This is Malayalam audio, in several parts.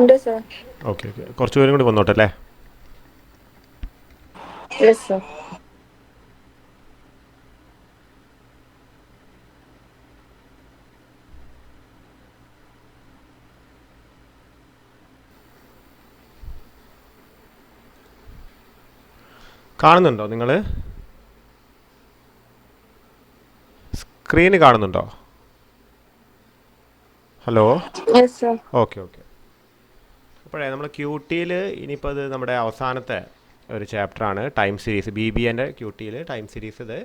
ഉണ്ട് സർ. ഓക്കെ ഓക്കെ, കുറച്ച് പേരും കൂടി വന്നോട്ടെ അല്ലേ. Yes sir. കാണുന്നുണ്ടോ നിങ്ങൾ? സ്ക്രീന് കാണുന്നുണ്ടോ? Hello. Yes sir. Okay okay. അപ്പോഴേ നമ്മൾ ക്യൂ ടിയിൽ ഇനിയിപ്പോൾ അത് നമ്മുടെ അവസാനത്തെ ഒരു ചാപ്റ്ററാണ് ടൈം സീരീസ്. BBA ക്യൂ ടിയിൽ ടൈം സീരീസ് ഇത്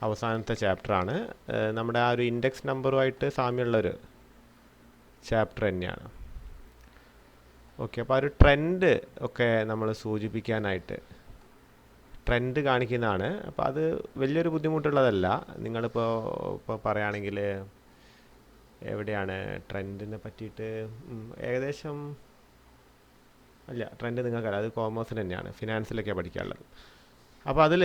അവസാനത്തെ ചാപ്റ്ററാണ്. നമ്മുടെ ആ ഒരു ഇൻഡെക്സ് നമ്പറുമായിട്ട് സാമ്യമുള്ളൊരു ചാപ്റ്റർ തന്നെയാണ്. ഓക്കെ, അപ്പോൾ ആ ഒരു ട്രെൻഡ് ഒക്കെ നമ്മൾ സൂചിപ്പിക്കാനായിട്ട് ട്രെൻഡ് കാണിക്കുന്നതാണ്. അപ്പോൾ അത് വലിയൊരു ബുദ്ധിമുട്ടുള്ളതല്ല. നിങ്ങളിപ്പോൾ പറയുകയാണെങ്കിൽ എവിടെയാണ് ട്രെൻഡിനെ പറ്റിയിട്ട് ഏകദേശം അല്ല, ട്രെൻഡ് നിങ്ങൾക്കല്ല, അത് കോമേഴ്സിന് തന്നെയാണ്, ഫിനാൻസിലൊക്കെയാണ് പഠിക്കാനുള്ളത്. അപ്പോൾ അതിൽ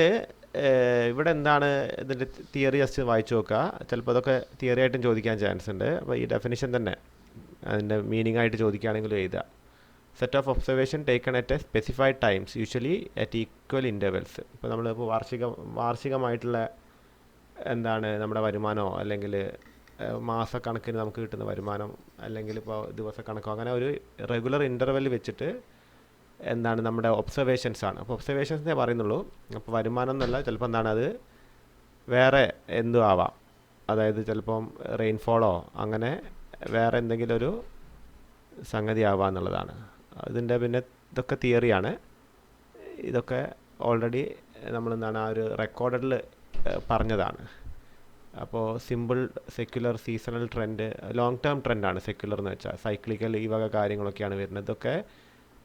ഇവിടെ എന്താണ് ഇതിൻ്റെ തിയറി ജസ്റ്റ് വായിച്ചു നോക്കുക. ചിലപ്പോൾ അതൊക്കെ തിയറി ആയിട്ടും ചോദിക്കാൻ ചാൻസ് ഉണ്ട്. അപ്പോൾ ഈ ഡെഫിനിഷൻ തന്നെ അതിൻ്റെ മീനിങ് ആയിട്ട് ചോദിക്കുകയാണെങ്കിലും എഴുതുക. Set of observation taken at A specified times usually at equal intervals. ഇപ്പോൾ നമ്മളിപ്പോൾ വാർഷികമായിട്ടുള്ള എന്താണ് നമ്മുടെ വരുമാനമോ അല്ലെങ്കിൽ മാസക്കണക്കിന് നമുക്ക് കിട്ടുന്ന വരുമാനം അല്ലെങ്കിൽ ഇപ്പോൾ ദിവസക്കണക്കോ അങ്ങനെ ഒരു റെഗുലർ ഇൻ്റർവെൽ വെച്ചിട്ട് എന്താണ് നമ്മുടെ ഒബ്സർവേഷൻസ് ആണ്. അപ്പോൾ ഒബ്സർവേഷൻസിനെ പറയുന്നുള്ളൂ. അപ്പോൾ വരുമാനം എന്നല്ല, ചിലപ്പോൾ എന്താണ് അത് വേറെ എന്തും ആവാം. അതായത് ചിലപ്പം റെയിൻഫോളോ അങ്ങനെ വേറെ എന്തെങ്കിലും ഒരു സംഗതി ആവാം എന്നുള്ളതാണ്. ഇതിൻ്റെ പിന്നെ ഇതൊക്കെ തിയറിയാണ്. ഇതൊക്കെ ഓൾറെഡി നമ്മളെന്താണ് ആ ഒരു റെക്കോർഡിൽ പറഞ്ഞതാണ്. അപ്പോൾ simple secular seasonal trend, long term ട്രെൻഡാണ് സെക്യുലർ എന്ന് വെച്ചാൽ. സൈക്ലിക്കൽ ഈ വക കാര്യങ്ങളൊക്കെയാണ് വരുന്നത്. ഇതൊക്കെ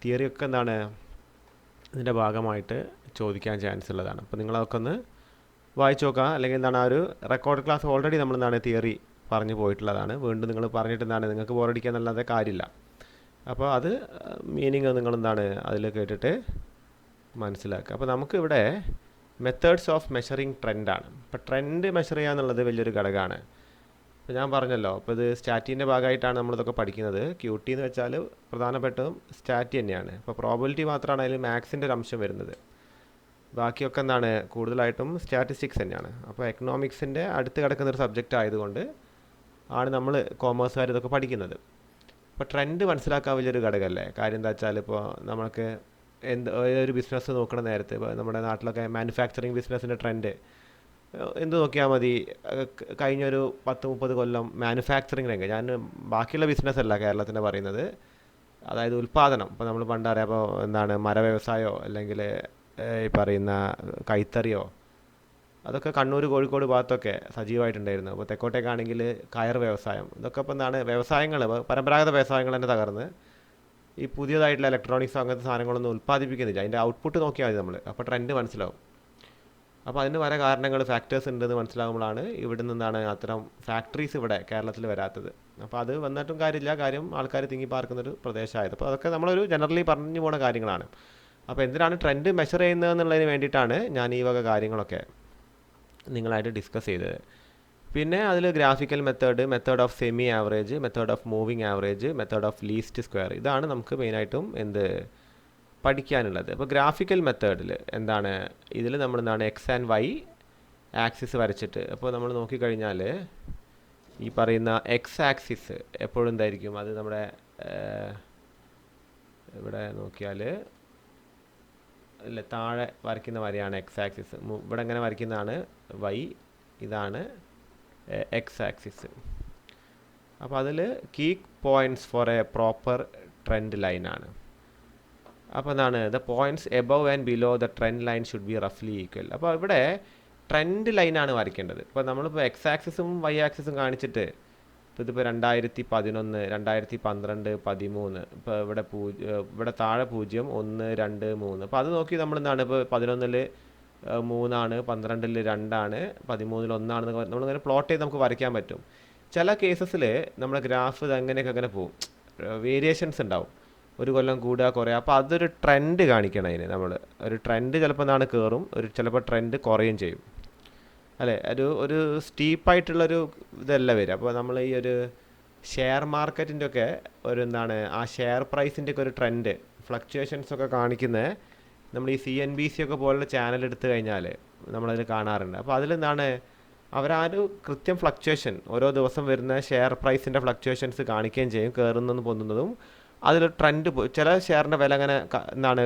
തിയറിയൊക്കെ എന്താണ് ഇതിൻ്റെ ഭാഗമായിട്ട് ചോദിക്കാൻ ചാൻസ് ഉള്ളതാണ്. അപ്പോൾ നിങ്ങളതൊക്കെ ഒന്ന് വായിച്ചു നോക്കുക. അല്ലെങ്കിൽ എന്താണ് ആ ഒരു റെക്കോർഡ് ക്ലാസ് ഓൾറെഡി നമ്മളെന്താണ് തിയറി പറഞ്ഞു പോയിട്ടുള്ളതാണ്. വീണ്ടും നിങ്ങൾ പറഞ്ഞിട്ട് എന്താണ് നിങ്ങൾക്ക് ബോറടിക്കാൻ നല്ലാതെ കാര്യമില്ല. അപ്പോൾ അത് മീനിങ് നിങ്ങളെന്താണ് അതിൽ കേട്ടിട്ട് മനസ്സിലാക്കുക. അപ്പോൾ നമുക്കിവിടെ മെത്തേഡ്സ് ഓഫ് മെഷറിങ് ട്രെൻഡാണ്. ഇപ്പോൾ ട്രെൻഡ് മെഷർ ചെയ്യുക എന്നുള്ളത് വലിയൊരു ഘടകമാണ്. ഇപ്പോൾ ഞാൻ പറഞ്ഞല്ലോ, അപ്പോൾ ഇത് സ്റ്റാറ്റിൻ്റെ ഭാഗമായിട്ടാണ് നമ്മളിതൊക്കെ പഠിക്കുന്നത്. ക്യൂ ടി എന്ന് വെച്ചാൽ പ്രധാനപ്പെട്ടതും സ്റ്റാറ്റി തന്നെയാണ്. ഇപ്പോൾ പ്രോബിലിറ്റി മാത്രമാണ് അതിൽ മാത്സിൻ്റെ ഒരു അംശം വരുന്നത്. ബാക്കിയൊക്കെ എന്താണ് കൂടുതലായിട്ടും സ്റ്റാറ്റിസ്റ്റിക്സ് തന്നെയാണ്. അപ്പോൾ എക്കണോമിക്സിൻ്റെ അടുത്ത് കിടക്കുന്നൊരു സബ്ജക്റ്റ് ആയതുകൊണ്ട് ആണ് നമ്മൾ കോമേഴ്സുകാർ ഇതൊക്കെ പഠിക്കുന്നത്. ഇപ്പോൾ ട്രെൻഡ് മനസ്സിലാക്കാൻ വലിയൊരു ഘടകമല്ലേ. കാര്യം എന്താ വെച്ചാൽ ഇപ്പോൾ നമുക്ക് ഒരു ബിസിനസ് നോക്കുന്ന നേരത്തെ ഇപ്പോൾ നമ്മുടെ നാട്ടിലൊക്കെ മാനുഫാക്ചറിങ് ബിസിനസ്സിൻ്റെ ട്രെൻഡ് എന്ത് നോക്കിയാൽ മതി. കഴിഞ്ഞൊരു 10-30 കൊല്ലം മാനുഫാക്ചറിങ് രംഗം, ഞാൻ ബാക്കിയുള്ള ബിസിനസ്സല്ല കേരളത്തിൻ്റെ പറയുന്നത്, അതായത് ഉൽപ്പാദനം. ഇപ്പോൾ നമ്മൾ പണ്ടറിയാം, അപ്പോൾ എന്താണ് മര വ്യവസായമോ അല്ലെങ്കിൽ ഈ പറയുന്ന കൈത്തറിയോ, അതൊക്കെ കണ്ണൂർ കോഴിക്കോട് ഭാഗത്തൊക്കെ സജീവമായിട്ടുണ്ടായിരുന്നു. അപ്പോൾ തെക്കോട്ടേക്കാണെങ്കിൽ കയർ വ്യവസായം. ഇതൊക്കെ ഇപ്പോൾ എന്താണ് വ്യവസായങ്ങൾ, പരമ്പരാഗത വ്യവസായങ്ങൾ തന്നെ തകർന്ന് ഈ പുതിയതായിട്ടുള്ള ഇലക്ട്രോണിക്സ് അങ്ങനത്തെ സാധനങ്ങളൊന്നും ഉൽപ്പാദിപ്പിക്കുന്നില്ല. അതിൻ്റെ ഔട്ട്പുട്ട് നോക്കിയാൽ മതി നമ്മൾ. അപ്പോൾ ട്രെൻഡ് മനസ്സിലാവും. അപ്പോൾ അതിന് പല കാരണങ്ങൾ ഫാക്ടേഴ്സ് ഉണ്ടെന്ന് മനസ്സിലാകുമ്പോഴാണ് ഇവിടെ നിന്നാണ് അത്തരം ഫാക്ടറീസ് ഇവിടെ കേരളത്തിൽ വരാത്തത്. അപ്പോൾ അത് വന്നിട്ടും കാര്യമില്ല, കാര്യം ആൾക്കാർ തിങ്ങി പാർക്കുന്നൊരു പ്രദേശമായത്. അപ്പോൾ അതൊക്കെ നമ്മളൊരു ജനറലി പറഞ്ഞു പോണ കാര്യങ്ങളാണ്. അപ്പോൾ എന്തിനാണ് ട്രെൻഡ് മെഷർ ചെയ്യുന്നത് എന്നുള്ളതിന് വേണ്ടിയിട്ടാണ് ഞാൻ ഈ വക കാര്യങ്ങളൊക്കെ നിങ്ങളായിട്ട് ഡിസ്കസ് ചെയ്തത്. പിന്നെ അതിൽ graphical method, method of semi average, method of moving average, method of least square, ഇതാണ് നമുക്ക് മെയിനായിട്ടും പഠിക്കാനുള്ളത്. അപ്പോൾ ഗ്രാഫിക്കൽ മെത്തേഡിൽ എന്താണ്, ഇതിൽ നമ്മൾ എന്താണ് എക്സ് ആൻഡ് വൈ ആക്സിസ് വരച്ചിട്ട്, അപ്പോൾ നമ്മൾ നോക്കിക്കഴിഞ്ഞാൽ ഈ പറയുന്ന എക്സ് ആക്സിസ് എപ്പോഴും എന്തായിരിക്കും, അത് നമ്മുടെ ഇവിടെ നോക്കിയാൽ അല്ല താഴെ വരയ്ക്കുന്ന വരെയാണ് എക്സ് ആക്സിസ്. ഇവിടെ ഇങ്ങനെ വരയ്ക്കുന്നതാണ് വൈ, ഇതാണ് എക്സ് ആക്സിസ്. അപ്പോൾ അതിൽ key points for a proper trend ലൈനാണ്. അപ്പോൾ എന്താണ് the points above and below the trend line should be റഫ്ലി ഈക്വൽ. അപ്പോൾ ഇവിടെ ട്രെൻഡ് ലൈനാണ് വരയ്ക്കേണ്ടത്. ഇപ്പോൾ നമ്മളിപ്പോൾ എക്സ് ആക്സിസും വൈ ആക്സിസും കാണിച്ചിട്ട് ഇപ്പോൾ ഇതിപ്പോൾ 2011, 2012, 13, ഇപ്പോൾ ഇവിടെ താഴെ 0, 1, 2, 3. അപ്പോൾ അത് നോക്കി നമ്മൾ എന്താണ് ഇപ്പോൾ 11-ൽ 3 12-ൽ 2, 13-ൽ 1 നമ്മളിങ്ങനെ പ്ലോട്ട് ചെയ്ത് നമുക്ക് വരയ്ക്കാൻ പറ്റും. ചില കേസസിൽ നമ്മുടെ ഗ്രാഫ് അങ്ങനെയൊക്കെ അങ്ങനെ പോകും, വേരിയേഷൻസ് ഉണ്ടാവും, ഒരു കൊല്ലം കൂടുക കുറയുക. അപ്പോൾ അതൊരു ട്രെൻഡ് കാണിക്കണം. അതിന് നമ്മൾ ഒരു ട്രെൻഡ് ചിലപ്പോൾ എന്താണ് കയറും, ചിലപ്പോൾ ട്രെൻഡ് കുറയുകയും ചെയ്യും അല്ലേ. ഒരു സ്റ്റീപ്പായിട്ടുള്ളൊരു ഇതല്ല വരിക. അപ്പോൾ നമ്മൾ ഈ ഒരു ഷെയർ മാർക്കറ്റിൻ്റെ ഒക്കെ ഒരു എന്താണ് ആ ഷെയർ പ്രൈസിൻ്റെ ഒക്കെ ഒരു ട്രെൻഡ് ഫ്ലക്ച്വേഷൻസ് ഒക്കെ കാണിക്കുന്നത് നമ്മൾ ഈ CNBC ഒക്കെ പോലുള്ള ചാനൽ എടുത്തു കഴിഞ്ഞാൽ നമ്മളതിൽ കാണാറുണ്ട്. അപ്പോൾ അതിലെന്താണ് അവരാരും കൃത്യം ഫ്ലക്ച്വേഷൻ ഓരോ ദിവസം വരുന്ന ഷെയർ പ്രൈസിൻ്റെ ഫ്ലക്ച്വേഷൻസ് കാണിക്കുകയും ചെയ്യും, കയറുന്നതും പൊന്നുന്നതും. അതിലൊരു ട്രെൻഡ് ചില ഷെയറിൻ്റെ വില അങ്ങനെ എന്താണ്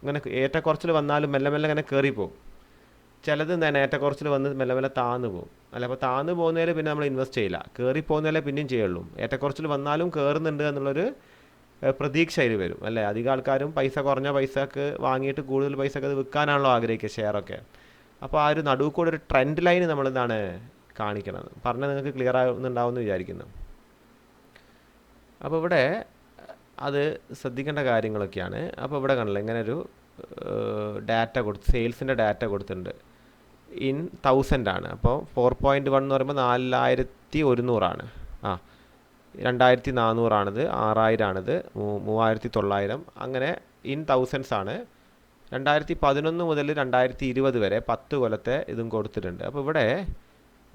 ഇങ്ങനെ ഏറ്റക്കുറച്ചിൽ വന്നാലും മെല്ലെ മെല്ലെ ഇങ്ങനെ കയറിപ്പോവും. ചിലത് എന്താണ് ഏറ്റക്കുറച്ചിൽ വന്ന് മെല്ലെ മെല്ലെ താന്ന് പോകും. അല്ല, അപ്പോൾ താന്ന് പോകുന്നതിൽ പിന്നെ നമ്മൾ ഇൻവെസ്റ്റ് ചെയ്യില്ല, കയറി പോകുന്നതിലേ പിന്നെയും ചെയ്യുള്ളൂ. ഏറ്റക്കുറച്ചിൽ വന്നാലും കയറുന്നുണ്ട് എന്നുള്ളൊരു പ്രതീക്ഷ അതിൽ വരും അല്ലേ. അധികം ആൾക്കാരും പൈസ കുറഞ്ഞ പൈസക്ക് വാങ്ങിയിട്ട് കൂടുതൽ പൈസക്ക് അത് വിൽക്കാനാണല്ലോ ആഗ്രഹിക്കുക ഷെയറൊക്കെ. അപ്പോൾ ആ ഒരു നടുവ് കൂടെ ഒരു ട്രെൻഡ് ലൈൻ നമ്മൾ എന്താണ് കാണിക്കണത്. പറഞ്ഞാൽ നിങ്ങൾക്ക് ക്ലിയർ ആവുന്നുണ്ടാവുമെന്ന് വിചാരിക്കുന്നു. അപ്പോൾ ഇവിടെ അത് ശ്രദ്ധിക്കേണ്ട കാര്യങ്ങളൊക്കെയാണ്. അപ്പോൾ ഇവിടെ കണ്ടില്ല ഇങ്ങനെ ഒരു ഡാറ്റ സെയിൽസിൻ്റെ ഡാറ്റ കൊടുത്തിട്ടുണ്ട്. ഇൻ 1000 ആണ്. അപ്പോൾ 4.1 എന്ന് പറയുമ്പോൾ 4100 ആ 2400 6000 3900 അങ്ങനെ ഇൻ 1000s ആണ്. 2011 മുതൽ 2020 വരെ 10 കൊല്ലത്തെ ഇതും കൊടുത്തിട്ടുണ്ട്. അപ്പോൾ ഇവിടെ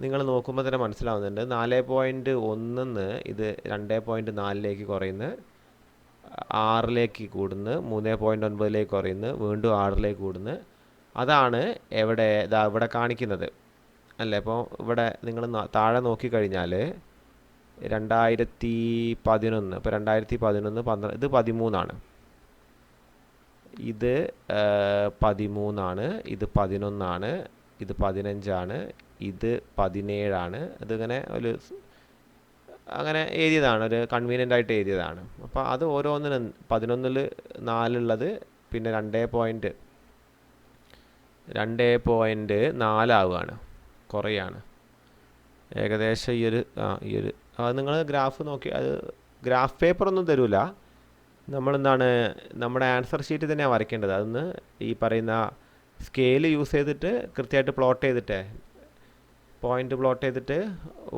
നിങ്ങൾ നോക്കുമ്പോൾ തന്നെ മനസ്സിലാവുന്നുണ്ട് 4.1 ഇത് 2.4 കുറയുന്നു, 6 കൂടുന്നു, 3.9 കുറയുന്നു, വീണ്ടും 6 കൂടുന്നു. അതാണ് ഇവിടെ കാണിക്കുന്നത് അല്ലേ. അപ്പോൾ ഇവിടെ നിങ്ങൾ താഴെ നോക്കിക്കഴിഞ്ഞാൽ 2011 ഇപ്പോൾ 2011 12 ഇത് 13 ഇത് 13 ഇത് 11 ഇത് 15 ഇത് 17 ഇതിങ്ങനെ ഒരു അങ്ങനെ എഴുതിയതാണ്, ഒരു കൺവീനിയൻ്റ് ആയിട്ട് എഴുതിയതാണ്. അപ്പോൾ അത് ഓരോന്നിനും 11-ൽ 4 ഉള്ളത് പിന്നെ 2.4 ആവുകയാണ്, കുറയാണ് ഏകദേശം ഈ ഒരു അത് നിങ്ങൾ ഗ്രാഫ് നോക്കി, അത് ഗ്രാഫ് പേപ്പറൊന്നും തരില്ല, നമ്മളെന്താണ് നമ്മുടെ ആൻസർ ഷീറ്റ് തന്നെയാണ് വരയ്ക്കേണ്ടത്. അതൊന്ന് ഈ പറയുന്ന സ്കെയിൽ യൂസ് ചെയ്തിട്ട് കൃത്യമായിട്ട് പ്ലോട്ട് ചെയ്തിട്ട് പോയിൻ്റ് പ്ലോട്ട് ചെയ്തിട്ട്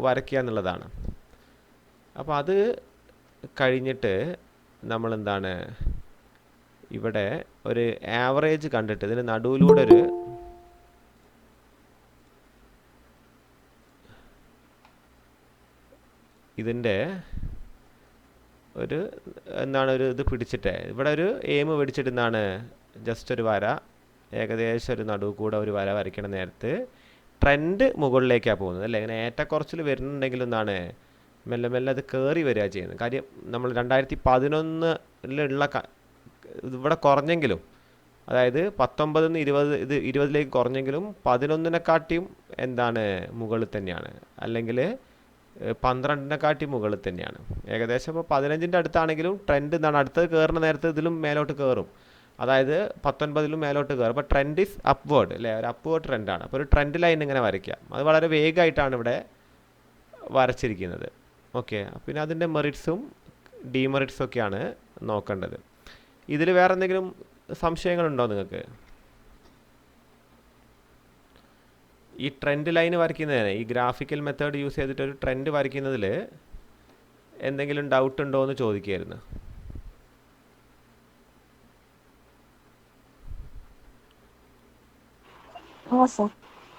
വരയ്ക്കുക എന്നുള്ളതാണ്. അപ്പോൾ അത് കഴിഞ്ഞിട്ട് നമ്മളെന്താണ് ഇവിടെ ഒരു ആവറേജ് കണ്ടിട്ട് ഇതിന് നടുവിലൂടെ ഒരു ഇതിൻ്റെ ഒരു എന്താണ് ഒരു ഇത് പിടിച്ചിട്ട് ഇവിടെ ഒരു എയിം പിടിച്ചിട്ട് എന്താണ് ജസ്റ്റ് ഒരു വര ഏകദേശം ഒരു നടുവ് കൂടെ ഒരു വര വരയ്ക്കണ നേരത്ത് ട്രെൻഡ് മുകളിലേക്കാണ് പോകുന്നത് അല്ലേ. ഇങ്ങനെ ഏറ്റക്കുറച്ചിൽ വരുന്നുണ്ടെങ്കിൽ എന്താണ് മെല്ലെ മെല്ലെ അത് കയറി വരിക ചെയ്യുന്നത്. കാര്യം നമ്മൾ 2011 ഇവിടെ കുറഞ്ഞെങ്കിലും, അതായത് 19 20 ഇത് 20 കുറഞ്ഞെങ്കിലും 11 എന്താണ് മുകളിൽ തന്നെയാണ്, അല്ലെങ്കിൽ 12 മുകളിൽ തന്നെയാണ് ഏകദേശം. ഇപ്പോൾ 15 അടുത്താണെങ്കിലും ട്രെൻഡ് എന്താണ് അടുത്തത് കയറുന്ന നേരത്തെ ഇതിലും മേലോട്ട് കയറും, അതായത് 19 മേലോട്ട് കയറും. അപ്പോൾ ട്രെൻഡ് ഈസ് അപ്വേർഡ് അല്ലേ, ഒരു അപ്വേർഡ് ട്രെൻഡാണ്. അപ്പോൾ ഒരു ട്രെൻഡ് ലൈൻ ഇങ്ങനെ വരയ്ക്കാം. അത് വളരെ വേഗമായിട്ടാണ് ഇവിടെ വരച്ചിരിക്കുന്നത്. ഓക്കെ, പിന്നെ അതിൻ്റെ മെറിറ്റ്സും ഡിമെറിറ്റ്സും ഒക്കെയാണ് നോക്കേണ്ടത്. ഇതിൽ വേറെ എന്തെങ്കിലും സംശയങ്ങളുണ്ടോ നിങ്ങൾക്ക്? ഈ ട്രെൻഡ് ലൈൻ വരയ്ക്കുന്നതിന് ഈ ഗ്രാഫിക്കൽ മെത്തേഡ് യൂസ് ചെയ്തിട്ടൊരു ട്രെൻഡ് വരയ്ക്കുന്നതിൽ എന്തെങ്കിലും ഡൗട്ട് ഉണ്ടോ എന്ന് ചോദിക്കുകയായിരുന്നു.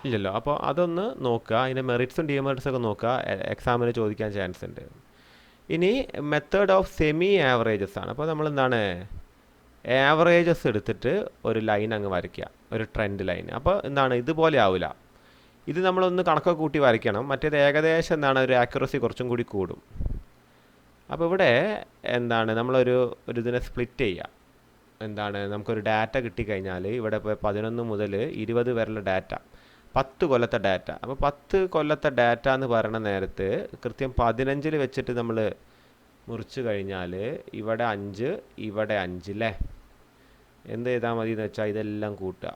ഇല്ലല്ലോ. അപ്പോൾ അതൊന്ന് നോക്കുക, അതിൻ്റെ മെറിറ്റ്സും ഡിമെറിറ്റ്സും ഒക്കെ നോക്കുക, എക്സാമിന് ചോദിക്കാൻ ചാൻസ് ഉണ്ട്. ഇനി മെത്തേഡ് ഓഫ് സെമി ആവറേജസ് ആണ്. അപ്പോൾ നമ്മൾ എന്താണ് ആവറേജസ് എടുത്തിട്ട് ഒരു ലൈൻ അങ്ങ് വരയ്ക്കുക, ഒരു ട്രെൻഡ് ലൈൻ. അപ്പോൾ എന്താണ് ഇതുപോലെ ആവില്ല, ഇത് നമ്മളൊന്ന് കണക്കൊക്കെ കൂട്ടി വരയ്ക്കണം. മറ്റേത് ഏകദേശം എന്താണ് ഒരു ആക്യുറസി കുറച്ചും കൂടി കൂടും. അപ്പോൾ ഇവിടെ എന്താണ് നമ്മളൊരു ഇതിനെ സ്പ്ലിറ്റ് ചെയ്യുക. എന്താണ് നമുക്കൊരു ഡാറ്റ കിട്ടിക്കഴിഞ്ഞാൽ ഇവിടെ ഇപ്പോൾ 11 മുതൽ 20 വരെയുള്ള ഡാറ്റ 10 കൊല്ലത്തെ ഡാറ്റ. അപ്പോൾ 10 കൊല്ലത്തെ ഡാറ്റ എന്ന് പറയുന്ന നേരത്ത് കൃത്യം 15 വെച്ചിട്ട് നമ്മൾ മുറിച്ച് കഴിഞ്ഞാൽ ഇവിടെ 5 ഇവിടെ 5 അല്ലേ. എന്ത് ചെയ്താൽ മതി എന്ന് വെച്ചാൽ ഇതെല്ലാം കൂട്ടുക,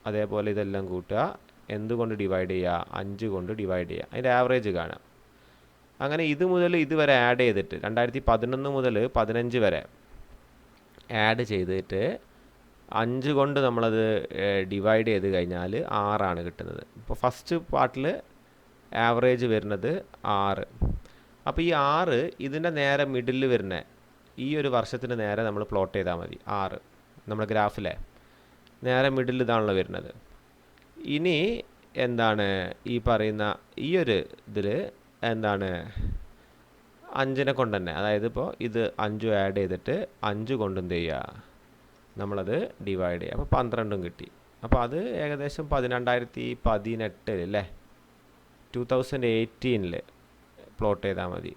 അതേപോലെ ഇതെല്ലാം കൂട്ടുക, എന്തുകൊണ്ട് ഡിവൈഡ് ചെയ്യുക, 5 കൊണ്ട് ഡിവൈഡ് ചെയ്യുക, അതിൻ്റെ ആവറേജ് കാണാം. അങ്ങനെ ഇത് മുതൽ ഇതുവരെ ആഡ് ചെയ്തിട്ട് 2011 മുതൽ 15 വരെ ആഡ് ചെയ്തിട്ട് 5 കൊണ്ട് നമ്മളത് ഡിവൈഡ് ചെയ്ത് കഴിഞ്ഞാൽ 6 കിട്ടുന്നത്. ഇപ്പോൾ ഫസ്റ്റ് പാർട്ടിൽ ആവറേജ് വരുന്നത് 6. അപ്പോൾ ഈ 6 ഇതിൻ്റെ നേരെ മിഡിൽ വരുന്ന ഈ ഒരു വർഷത്തിന് നേരെ നമ്മൾ പ്ലോട്ട് ചെയ്താൽ മതി. 6 നമ്മുടെ ഗ്രാഫിലെ നേരെ മിഡിൽ ഇതാണല്ലോ വരുന്നത്. ഇനി എന്താണ് ഈ പറയുന്ന ഈ ഒരു ഇതിൽ എന്താണ് 5നെ കൊണ്ട് തന്നെ, അതായത് ഇപ്പോൾ ഇത് 5 ആഡ് ചെയ്തിട്ട് 5 കൊണ്ട് എന്ത് ചെയ്യുക, നമ്മളത് ഡിവൈഡ് ചെയ്യുക. അപ്പോൾ 12 കിട്ടി. അപ്പോൾ അത് ഏകദേശം 12,018 അല്ലേ, 2018 പ്ലോട്ട് ചെയ്താൽ മതി.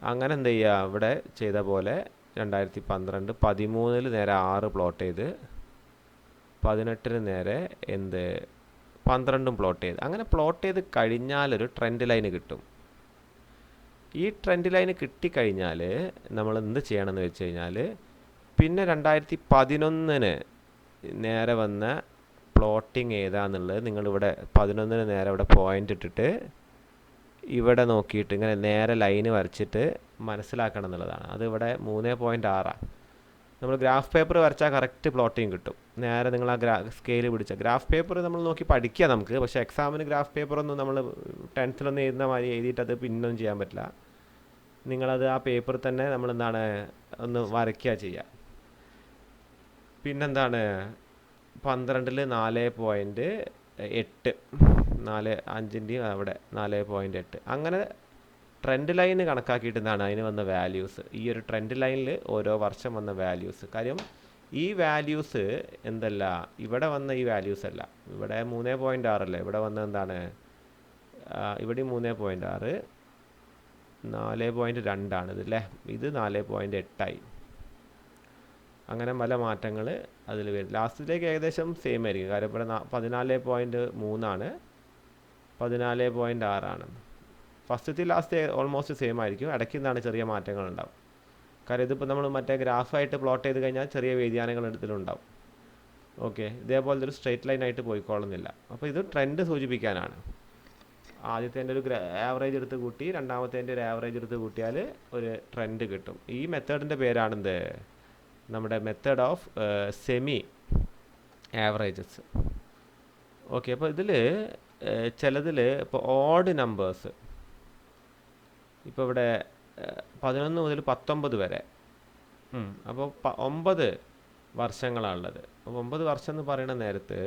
അങ്ങനെ എന്ത് ചെയ്യുക, ഇവിടെ ചെയ്ത പോലെ 2012 13 നേരെ 6 പ്ലോട്ട് ചെയ്ത് 18 നേരെ 12 പ്ലോട്ട് ചെയ്ത്, അങ്ങനെ പ്ലോട്ട് ചെയ്ത് കഴിഞ്ഞാലൊരു ട്രെൻഡ് ലൈന് കിട്ടും. ഈ ട്രെൻഡ് ലൈന് കിട്ടിക്കഴിഞ്ഞാൽ നമ്മൾ എന്ത് ചെയ്യണമെന്ന് വെച്ച് കഴിഞ്ഞാൽ, പിന്നെ 2011 നേരെ വന്ന പ്ലോട്ടിങ് ഏതാന്നുള്ളത് നിങ്ങളിവിടെ 11 നേരെ ഇവിടെ പോയിൻ്റ് ഇട്ടിട്ട് ഇവിടെ നോക്കിയിട്ട് ഇങ്ങനെ നേരെ ലൈന് വരച്ചിട്ട് മനസ്സിലാക്കണം എന്നുള്ളതാണ്. അത് ഇവിടെ 3.6. നമ്മൾ ഗ്രാഫ് പേപ്പർ വരച്ചാൽ കറക്റ്റ് പ്ലോട്ടിങ് കിട്ടും. നേരെ നിങ്ങൾ ആ സ്കെയിൽ പിടിച്ച ഗ്രാഫ് പേപ്പർ നമ്മൾ നോക്കി പഠിക്കുക നമുക്ക്. പക്ഷേ എക്സാമിന് ഗ്രാഫ് പേപ്പറൊന്നും നമ്മൾ 10th എഴുതുന്ന മാതിരി എഴുതിയിട്ട് അത് പിന്നൊന്നും ചെയ്യാൻ പറ്റില്ല. നിങ്ങളത് ആ പേപ്പർ തന്നെ നമ്മൾ എന്താണ് ഒന്ന് വരയ്ക്കുക ചെയ്യുക. പിന്നെന്താണ് 12 4.8, 5ൻ്റെയും അവിടെ 4.8. അങ്ങനെ ട്രെൻഡ് ലൈന് കണക്കാക്കിയിട്ട് എന്താണ് അതിന് വന്ന വാല്യൂസ്, ഈ ഒരു ട്രെൻഡ് ലൈനിൽ ഓരോ വർഷം വന്ന വാല്യൂസ്. കാര്യം ഈ വാല്യൂസ് എന്തല്ല, ഇവിടെ വന്ന ഈ വാല്യൂസ് അല്ല, ഇവിടെ 3.6 അല്ലേ, ഇവിടെ വന്ന എന്താണ്, ഇവിടെ 3.6, 4.2 ആണ് ഇതല്ലേ, ഇത് 4.8 അങ്ങനെ പല മാറ്റങ്ങൾ അതിൽ വരും. ലാസ്റ്റിലേക്ക് ഏകദേശം സെയിം ആയിരിക്കും. കാര്യം ഇവിടെ 14.3 ആണ്, 14.6 ഫസ്റ്റത്തെ ലാസ്റ്റ് ഓൾമോസ്റ്റ് സെയിം ആയിരിക്കും. ഇടയ്ക്ക് നിന്നാണ് ചെറിയ മാറ്റങ്ങളുണ്ടാവും. കാര്യം ഇതിപ്പോൾ നമ്മൾ മറ്റേ ഗ്രാഫായിട്ട് പ്ലോട്ട് ചെയ്ത് കഴിഞ്ഞാൽ ചെറിയ വ്യതിയാനങ്ങൾ ഇതിലുണ്ടാവും. ഓക്കെ, ഇതേപോലത്തെ ഒരു സ്ട്രെയിറ്റ് ലൈനായിട്ട് പോയിക്കോളുന്നില്ല. അപ്പോൾ ഇത് ട്രെൻഡ് സൂചിപ്പിക്കാനാണ്. ആദ്യത്തേൻ്റെ ഒരു ആവറേജ് എടുത്ത് കൂട്ടി രണ്ടാമത്തേൻ്റെ ഒരു ആവറേജ് എടുത്ത് കൂട്ടിയാൽ ഒരു ട്രെൻഡ് കിട്ടും. ഈ മെത്തേഡിൻ്റെ പേരാണെന്ത്, നമ്മുടെ method of semi averages. Okay, അപ്പോൾ ഇതിൽ ചിലതിൽ ഇപ്പോൾ ഓഡ് നമ്പേഴ്സ്, ഇപ്പോൾ ഇവിടെ 11 മുതൽ 19 വരെ, അപ്പോൾ 9 വർഷങ്ങളാണുള്ളത്. അപ്പോൾ 9 വർഷം എന്ന് പറയുന്ന നേരത്ത്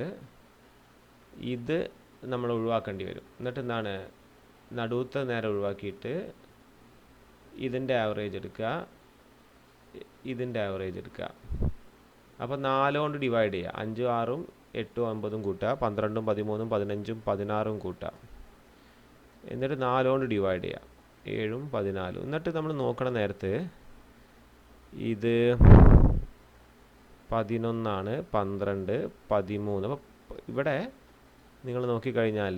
ഇത് നമ്മൾ ഒഴിവാക്കേണ്ടി വരും. എന്നിട്ട് എന്താണ്, നടുവത്തെ നേരെ ഒഴിവാക്കിയിട്ട് ഇതിൻ്റെ ആവറേജ് എടുക്കുക, ഇതിൻ്റെ ആവറേജ് എടുക്കുക. അപ്പോൾ 4 കൊണ്ട് ഡിവൈഡ് ചെയ്യുക. 5, 6, 8, 9 കൂട്ടുക, 12, 13, 15, 16 കൂട്ടുക. എന്നിട്ട് 4 കൊണ്ട് ഡിവൈഡ് ചെയ്യുക, 7, 14. എന്നിട്ട് നമ്മൾ നോക്കണ നേരത്ത് ഇത് 11, 12, 13. അപ്പോൾ ഇവിടെ നിങ്ങൾ നോക്കിക്കഴിഞ്ഞാൽ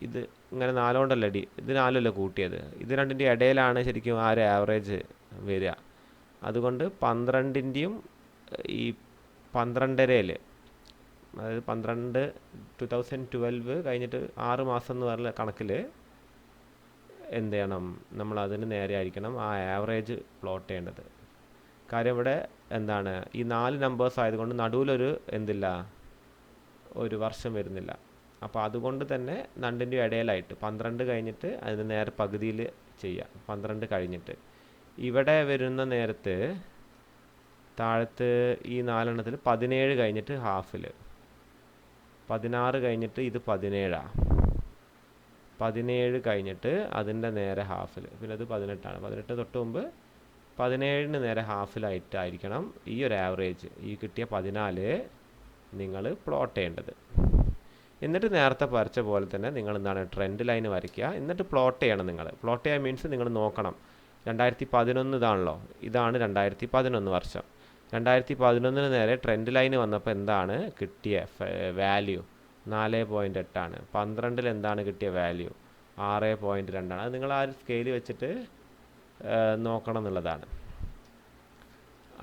ഇത് ഇങ്ങനെ 4 കൊണ്ടല്ല ഇത് 4 അല്ല കൂട്ടിയത്, ഇത് രണ്ടിൻ്റെ ഇടയിലാണ് ശരിക്കും ആ ഒരു ആവറേജ് വരിക. അതുകൊണ്ട് 12ൻ്റെയും ഈ 12.5, അതായത് 2012 കഴിഞ്ഞിട്ട് 6 മാസം എന്ന് പറഞ്ഞ കണക്കിൽ എന്ത് ചെയ്യണം, നമ്മൾ അതിന് നേരെ ആയിരിക്കണം ആ ആവറേജ് പ്ലോട്ട് ചെയ്യേണ്ടത്. കാര്യം ഇവിടെ എന്താണ്, ഈ 4 നമ്പേഴ്സ് ആയതുകൊണ്ട് നടുവിലൊരു എന്തില്ല, ഒരു വർഷം വരുന്നില്ല. അപ്പോൾ അതുകൊണ്ട് തന്നെ രണ്ടിൻ്റെ ഇടയിലായിട്ട് 12 കഴിഞ്ഞിട്ട് അതിന് നേരെ പകുതിയിൽ ചെയ്യുക. 12 കഴിഞ്ഞിട്ട് ഇവിടെ വരുന്ന നേരത്ത് താഴത്ത് ഈ 4 17 കഴിഞ്ഞിട്ട് ഹാഫിൽ, 16 കഴിഞ്ഞിട്ട് ഇത് 17, 17 കഴിഞ്ഞിട്ട് അതിൻ്റെ നേരെ ഹാഫിൽ, പിന്നെ അത് 18. 18 തൊട്ട് മുമ്പ് 17 നേരെ ഹാഫിലായിട്ടായിരിക്കണം ഈ ഒരു ആവറേജ്, ഈ കിട്ടിയ 14 നിങ്ങൾ പ്ലോട്ട് ചെയ്യേണ്ടത്. എന്നിട്ട് നേരത്തെ വരച്ച പോലെ തന്നെ നിങ്ങൾ എന്താണ് ട്രെൻഡ് ലൈൻ വരയ്ക്കുക. എന്നിട്ട് പ്ലോട്ട് ചെയ്യണം. നിങ്ങൾ പ്ലോട്ട് ചെയ്യാൻ മീൻസ് നിങ്ങൾ നോക്കണം 2011 ഇതാണല്ലോ, ഇതാണ് 2011 വർഷം. 2011 നേരെ ട്രെൻഡ് ലൈൻ വന്നപ്പോൾ എന്താണ് കിട്ടിയ വാല്യൂ, 4.8. 12 എന്താണ് കിട്ടിയ വാല്യൂ, 6.2. അത് നിങ്ങൾ ആ ഒരു സ്കെയിൽ വെച്ചിട്ട് നോക്കണം എന്നുള്ളതാണ്.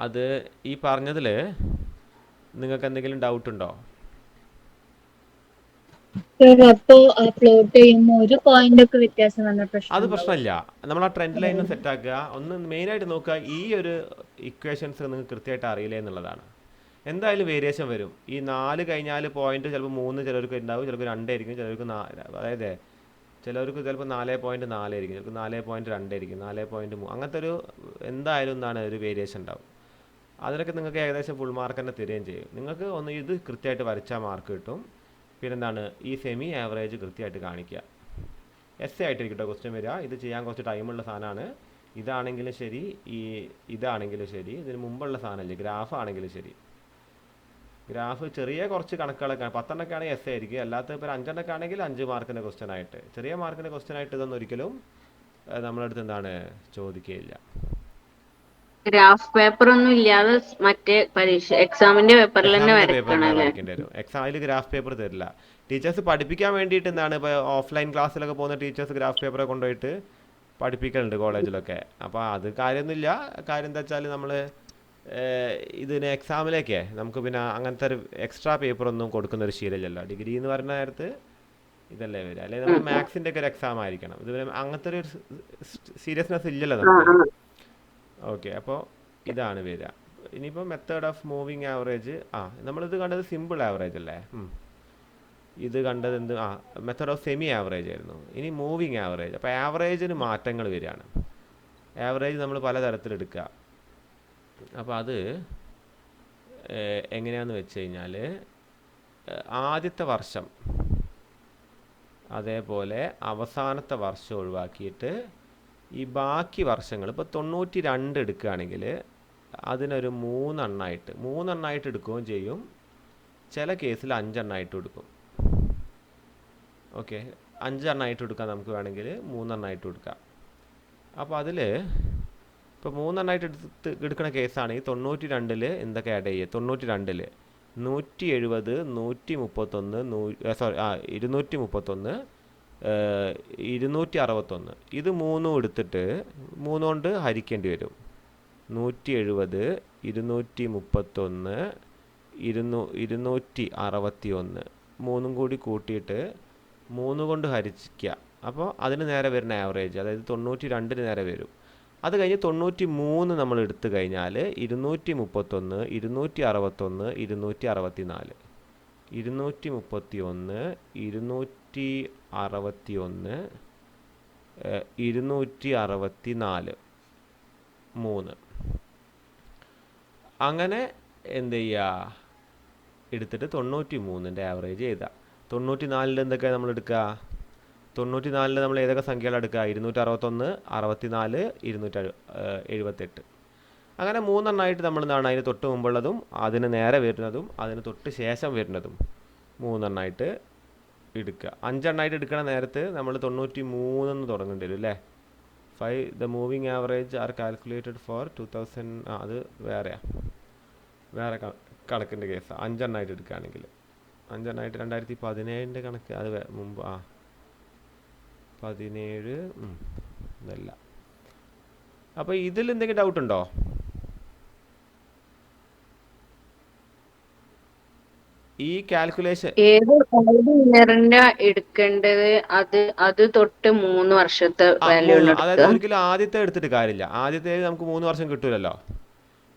അത് ഈ പറഞ്ഞതിൽ നിങ്ങൾക്ക് എന്തെങ്കിലും ഡൗട്ട് ഉണ്ടോ? അപ്പോ പ്ലോട്ട് ചെയ്യുമ്പോൾ ഒരു പോയിന്റ് ഒക്കെ വ്യത്യാസം വന്ന അത് പ്രശ്നമില്ല. നമ്മൾ ആ ട്രെൻഡ് ലൈൻ സെറ്റ് ആക്കുക. ഒന്ന് മെയിനായിട്ട് നോക്കുക, ഈ ഒരു ഇക്വേഷൻസ് നിങ്ങൾക്ക് കൃത്യമായിട്ട് അറിയില്ല എന്നുള്ളതാണ്. എന്തായാലും വേരിയേഷൻ വരും. ഈ 4 കഴിഞ്ഞാൽ പോയിന്റ് ചിലപ്പോൾ 3 ചിലർക്ക് ഉണ്ടാവും, ചിലർക്ക് 2 ആയിരിക്കും, ചിലർക്ക് അതായത് ചിലർക്ക് ചിലപ്പോൾ 4.4 ആയിരിക്കും, ചിലർക്ക് 4.2 ആയിരിക്കും, 4.3, അങ്ങനത്തെ ഒരു എന്തായാലും എന്താണ് ഒരു വേരിയേഷൻ ഉണ്ടാവും. അതിനൊക്കെ നിങ്ങൾക്ക് ഏകദേശം ഫുൾ മാർക്ക് തന്നെ തരികയും ചെയ്യും. നിങ്ങൾക്ക് ഒന്ന് ഇത് കൃത്യമായിട്ട് വരച്ചാൽ മാർക്ക് കിട്ടും. പിന്നെന്താണ് ഈ സെമി ആവറേജ് കൃത്യമായിട്ട് കാണിക്കുക. എസ് എ ആയിട്ടിരിക്കും കേട്ടോ ക്വസ്റ്റ്യൻ വരിക. ഇത് ചെയ്യാൻ കുറച്ച് ടൈമുള്ള സാധനമാണ്. ഇതാണെങ്കിലും ശരി, ഇതാണെങ്കിലും ശരി, ഇതിന് മുമ്പുള്ള സാധനമല്ലേ ഗ്രാഫ് ആണെങ്കിലും ശരി. ഗ്രാഫ് ചെറിയ കുറച്ച് കണക്കുകളൊക്കെ 10 ആണെങ്കിൽ എസ് എ ആയിരിക്കും. അല്ലാത്ത ഇപ്പോൾ 5 ആണെങ്കിൽ 5 മാർക്കിൻ്റെ ക്വസ്റ്റ്യൻ ആയിട്ട്, ചെറിയ മാർക്കിൻ്റെ ക്വസ്റ്റ്യൻ ആയിട്ട് ഇതൊന്നും ഒരിക്കലും നമ്മുടെ അടുത്ത് എന്താണ് ചോദിക്കുകയില്ല. ഗ്രാഫ് പേപ്പർ ഒന്നും ഇല്ലാതെ മറ്റേ പരീക്ഷ എക്സാമിന്റെ പേപ്പറിൽ തന്നെ പേപ്പറിൽ വരയ്ക്കണം. വരയ്ക്കേണ്ടി വരും. എക്സാമിൽ ഗ്രാഫ് പേപ്പർ തരില്ല. ടീച്ചേഴ്സ് പഠിപ്പിക്കാൻ വേണ്ടിയിട്ട് എന്താണ് ഇപ്പോൾ ഓഫ്ലൈൻ ക്ലാസ്സിലൊക്കെ പോകുന്ന ടീച്ചേഴ്സ് ഗ്രാഫ് പേപ്പറൊക്കെ കൊണ്ടുപോയിട്ട് പഠിപ്പിക്കലുണ്ട് കോളേജിലൊക്കെ. അപ്പോൾ അത് കാര്യമൊന്നുമില്ല. കാര്യം എന്താ വെച്ചാൽ നമ്മൾ ഇതിന് എക്സാമിലേക്ക് നമുക്ക് പിന്നെ അങ്ങനത്തെ ഒരു എക്സ്ട്രാ പേപ്പറൊന്നും കൊടുക്കുന്ന ഒരു ശീലമില്ലല്ലോ. ഡിഗ്രി എന്ന് പറഞ്ഞ നേരത്ത് ഇതല്ലേ വരിക. അല്ലെങ്കിൽ നമ്മൾ മാത്സിൻ്റെ ഒക്കെ ഒരു എക്സാം ആയിരിക്കണം. ഇത് അങ്ങനത്തെ ഒരു സീരിയസ്നെസ് ഇല്ലല്ലോ നമുക്ക്. ഓക്കെ, അപ്പോൾ ഇതാണ് വരിക. ഇനിയിപ്പോൾ മെത്തേഡ് ഓഫ് മൂവിങ് ആവറേജ്, നമ്മളിത് കണ്ടത് സിമ്പിൾ ആവറേജ് അല്ലേ. ഇത് കണ്ടത് എന്ത്, മെത്തേഡ് ഓഫ് സെമി ആവറേജ് ആയിരുന്നു. ഇനി മൂവിങ് ആവറേജ്. അപ്പോൾ ആവറേജിന് മാറ്റങ്ങൾ വരികയാണ്. ആവറേജ് നമ്മൾ പലതരത്തിലെടുക്കുക. അപ്പോൾ അത് എങ്ങനെയാണെന്ന് വെച്ച് കഴിഞ്ഞാൽ ആദ്യത്തെ വർഷം അതേപോലെ അവസാനത്തെ വർഷം ഒഴിവാക്കിയിട്ട് ഈ ബാക്കി വർഷങ്ങൾ ഇപ്പോൾ 92 എടുക്കുകയാണെങ്കിൽ അതിനൊരു മൂന്നെണ്ണമായിട്ട് എടുക്കുകയും ചെയ്യും. ചില കേസിൽ 5 എണ്ണമായിട്ട് എടുക്കും. ഓക്കെ, 5 എണ്ണമായിട്ട് എടുക്കാം നമുക്ക് വേണമെങ്കിൽ, 3 എണ്ണമായിട്ട് എടുക്കാം. അപ്പോൾ അതിൽ ഇപ്പോൾ 3 എണ്ണമായിട്ട് എടുക്കുന്ന കേസാണെങ്കിൽ 92 എന്തൊക്കെ ആഡ് ചെയ്യുക? 92 170, 231, 261, ഇത് മൂന്നും എടുത്തിട്ട് 3 കൊണ്ട് ഹരിക്കേണ്ടി വരും. 170, 231, 261 മൂന്നും കൂടി കൂട്ടിയിട്ട് 3 കൊണ്ട് ഹരിക്കുക. അപ്പോൾ അതിന് നേരെ വരുന്ന ആവറേജ്, അതായത് 92 നേരെ വരും. അത് കഴിഞ്ഞ് 93 നമ്മൾ എടുത്തു കഴിഞ്ഞാൽ 231, 261, 264, 231, 261, 264 3 അങ്ങനെ എന്ത് ചെയ്യുക? എടുത്തിട്ട് 93ൻ്റെ ആവറേജ് എഴുതാം. 94 എന്തൊക്കെയാണ് നമ്മൾ എടുക്കുക? 94 നമ്മൾ ഏതൊക്കെ സംഖ്യകളാണ് എടുക്കുക? 261, 64, 278. അങ്ങനെ 3 എണ്ണമായിട്ട് നമ്മൾ എന്താണ് അതിന് തൊട്ട് മുമ്പുള്ളതും അതിന് നേരെ വരുന്നതും അതിന് തൊട്ട് ശേഷം വരുന്നതും 3 എണ്ണമായിട്ട് എടുക്കുക. 5 എണ്ണമായിട്ട് എടുക്കണ നേരത്ത് നമ്മൾ 93 തുടങ്ങേണ്ടി വരും അല്ലേ. The moving average R calculated four 2000. അത് വേറെ കണക്കിൻ്റെ കേസ്. 5 എണ്ണമായിട്ട് എടുക്കുകയാണെങ്കിൽ 5 എണ്ണമായിട്ട് 2017 കണക്ക്, അത് മുമ്പ് 17 ഇതല്ല. അപ്പോൾ ഇതിൽ എന്തെങ്കിലും ഡൗട്ട് ഉണ്ടോ? ഈ കാൽക്കുലേഷൻ ഏത് ഇയറിന്റെ എടുക്കേണ്ടത്? അത് തൊട്ട് 3 വർഷത്തെ വാല്യൂ. അതായത് ഒരിക്കലും ആദ്യത്തെ എടുത്തിട്ട് കാര്യമില്ല. ആദ്യത്തെ നമുക്ക് 3 വർഷം കിട്ടൂലല്ലോ.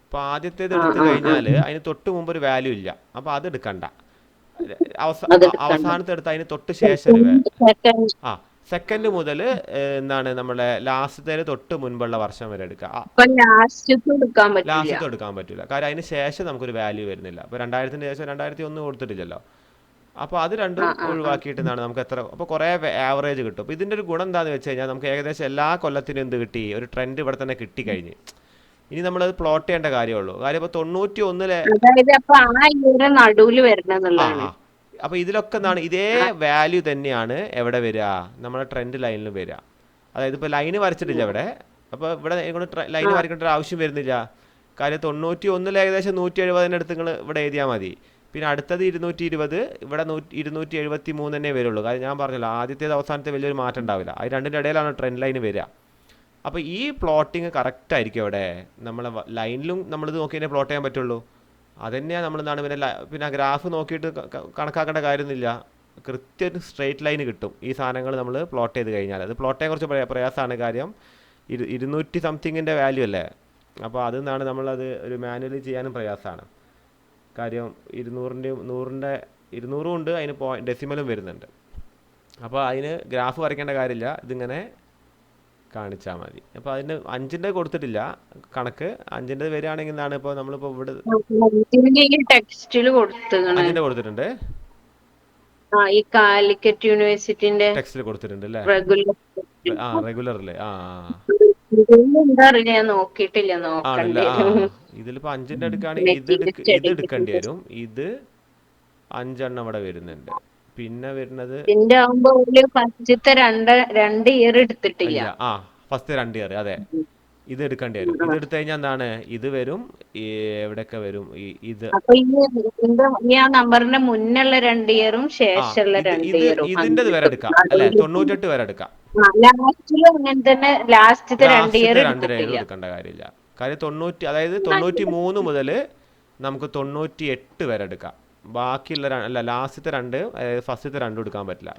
അപ്പോൾ ആദ്യത്തേത് എടുത്തു കഴിഞ്ഞാൽ അതിന് തൊട്ട് മുമ്പ് ഒരു വാല്യൂ ഇല്ല. അപ്പോൾ അത് എടുക്കണ്ട. അവസാനത്തെ എടുത്ത് അതിന് തൊട്ട് ശേഷം സെക്കൻഡ് മുതൽ എന്താണ് നമ്മളെ ലാസ്റ്റത്തെ തൊട്ട് മുൻപുള്ള വർഷം വരെ എടുക്കുക. ലാസ്റ്റത്തെ എടുക്കാൻ പറ്റില്ല. കാര്യം അതിന് ശേഷം നമുക്കൊരു വാല്യൂ വരുന്നില്ല. അപ്പോൾ 2000-ന് ശേഷം 2001 കൊടുത്തിട്ടില്ലല്ലോ. അപ്പോൾ അത് രണ്ടും ഒഴിവാക്കിയിട്ട് നമുക്ക് എത്ര, അപ്പോൾ കുറേ ആവറേജ് കിട്ടും. അപ്പോൾ ഇതിൻ്റെ ഒരു ഗുണം എന്താണെന്ന് വെച്ച് കഴിഞ്ഞാൽ നമുക്ക് ഏകദേശം എല്ലാ കൊല്ലത്തിനും എന്ത് കിട്ടി? ഒരു ട്രെൻഡ് ഇവിടെ തന്നെ കിട്ടിക്കഴിഞ്ഞ്. ഇനി നമ്മളത് പ്ലോട്ട് ചെയ്യേണ്ട കാര്യമുള്ളൂ. കാര്യം ഇപ്പോൾ 91-ലെ അപ്പോൾ ഇതിലൊക്കെ എന്താണ് ഇതേ വാല്യൂ തന്നെയാണ് എവിടെ വരിക? നമ്മുടെ ട്രെൻഡ് ലൈനിൽ വരിക. അതായത് ഇപ്പോൾ ലൈന് വരച്ചിട്ടില്ല ഇവിടെ. അപ്പോൾ ഇവിടെ ലൈന് വരയ്ക്കേണ്ട ഒരു ആവശ്യം വരുന്നില്ല. കാര്യം 91-ൽ ഏകദേശം 170 അടുത്ത് നിങ്ങൾ ഇവിടെ എഴുതിയാൽ മതി. പിന്നെ അടുത്തത് 220, ഇവിടെ 273 തന്നെ വരുള്ളൂ. കാര്യം ഞാൻ പറഞ്ഞല്ലോ, ആദ്യത്തേത് അവസാനത്തെ വലിയൊരു മാറ്റം ഉണ്ടാവില്ല. അത് രണ്ടിൻ്റെ ഇടയിലാണ് ട്രെൻഡ് ലൈന് വരിക. അപ്പോൾ ഈ പ്ലോട്ടിങ് കറക്റ്റ് ആയിരിക്കും ഇവിടെ. നമ്മളെ ലൈനിലും നമ്മളിത് നോക്കിയതിനെ പ്ലോട്ട് ചെയ്യാൻ പറ്റുള്ളൂ. അതുതന്നെയാണ് നമ്മളെന്താണ് പിന്നെ ഗ്രാഫ് നോക്കിയിട്ട് കണക്കാക്കേണ്ട കാര്യമൊന്നുമില്ല. കൃത്യം സ്ട്രെയിറ്റ് ലൈന് കിട്ടും ഈ സാധനങ്ങൾ നമ്മൾ പ്ലോട്ട് ചെയ്ത് കഴിഞ്ഞാൽ. അത് പ്ലോട്ട് ചെയ്യാൻ കുറച്ച് പ്രയാസമാണ്. കാര്യം 200 സംതിങ്ങിൻ്റെ വാല്യൂ അല്ലേ. അപ്പോൾ അതിൽ നിന്നാണ് നമ്മളത് ഒരു മാനുവലി ചെയ്യാനും പ്രയാസമാണ്. കാര്യം 200 ഉണ്ട്, അതിന് ഡെസിമലും വരുന്നുണ്ട്. അപ്പോൾ അതിന് ഗ്രാഫ് വരയ്ക്കേണ്ട കാര്യമില്ല, ഇതിങ്ങനെ കാണിച്ചാൽ മതി. അപ്പോൾ അതിന് 5ൻ്റെ കൊടുത്തിട്ടില്ല കണക്ക്. 5ൻ്റെ വരികയാണെങ്കിൽ എന്താണ്, ഇപ്പോൾ നമ്മളിപ്പോൾ ഇവിടെ 5ൻ്റെ കൊടുത്തിട്ടുണ്ട്. ഈ കാലിക്കറ്റ് യൂണിവേഴ്സിറ്റിന്റെ ടെക്സ്റ്റിൽ കൊടുത്തിട്ടുണ്ട് അല്ലേ? റെഗുലർ റെഗുലറിൽ എന്താ അറിയില്ല, ഞാൻ നോക്കിയിട്ടില്ല, ആണല്ലേ. നോക്കണ്ടേലും. ഇതിലിപ്പോൾ 5ൻ്റെ എടുക്കുകയാണെങ്കിൽ ഇത് എടുക്കേണ്ടി വരും. ഇത് 5 ഇവിടെ വരുന്നുണ്ട്. പിന്നെ വരുന്നത് ഇതിന്റെ ആകുമ്പോ ഫസ്റ്റത്തെ രണ്ട് ഇയർ എടുത്തിട്ടില്ല. ഇല്ല. First 2 year. അതെ, ഇത് എടുക്കേണ്ടി വരും. ഇത് എടുത്തു കഴിഞ്ഞാൽ എന്താണ് ഇത് വരും, എവിടെയൊക്കെ വരും ഇത്. അപ്പൊ ഈ ആ നമ്പറിന്റെ മുന്നുള്ള 2 ഇയറും ശേഷമുള്ള 2 ഇയറും ഇതിന്റെ വരെ എടുക്കാം അല്ലെ? 98 വരെ എടുക്കാം. ലാസ്റ്റിലും അങ്ങനെ തന്നെ. ലാസ്റ്റത്തെ 2 ഇയർ എടുക്കേണ്ട കാര്യമില്ല. കാര്യം 90, അതായത് 93 മുതൽ നമുക്ക് 98 വരെ എടുക്കാം. ബാക്കിയുള്ള അല്ല, ലാസ്റ്റത്തെ 2, ഫസ്റ്റത്തെ 2 എടുക്കാൻ പറ്റില്ല.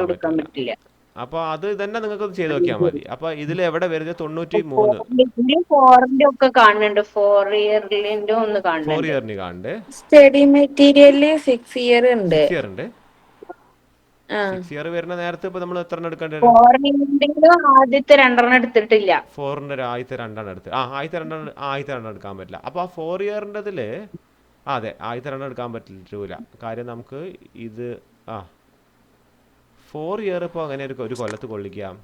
എടുക്കാൻ പറ്റില്ല. അപ്പൊ അത് തന്നെ നിങ്ങൾക്ക് ചെയ്ത് നോക്കിയാൽ മതി. അപ്പൊ ഇതിൽ എവിടെ വരുന്നത്? 93 ഒക്കെ കാണുന്നുണ്ട്. 4 ഇയറിന്റെ ഒന്ന് കാണുന്നുണ്ട്. 4 ഇയറിന് കാണുന്നുണ്ട്. സ്റ്റഡി മെറ്റീരിയല് 6 ഇയർ ഉണ്ട്. 6 ഇയർ ഉണ്ട്. 6 ഇയർ വരുന്ന നേരത്തെ ഇപ്പൊ നമ്മൾ എത്ര എടുക്കേണ്ടി വരും? ആദ്യത്തെ 2 എടുത്തിട്ടില്ല. 4ന്റെ ആദ്യത്തെ 2 എടുത്ത്. ആദ്യത്തെ 2 എടുക്കാൻ പറ്റില്ല. അപ്പൊ ആ 4 ഇയറിൻ്റെതില് അതെ, ആദ്യത്തെ 2 എടുക്കാൻ പറ്റില്ല. കാര്യം നമുക്ക് ഇത് 4 ഇയർ ഇപ്പോൾ അങ്ങനെ ഒരു കൊല്ലത്ത് കൊള്ളിക്കാം.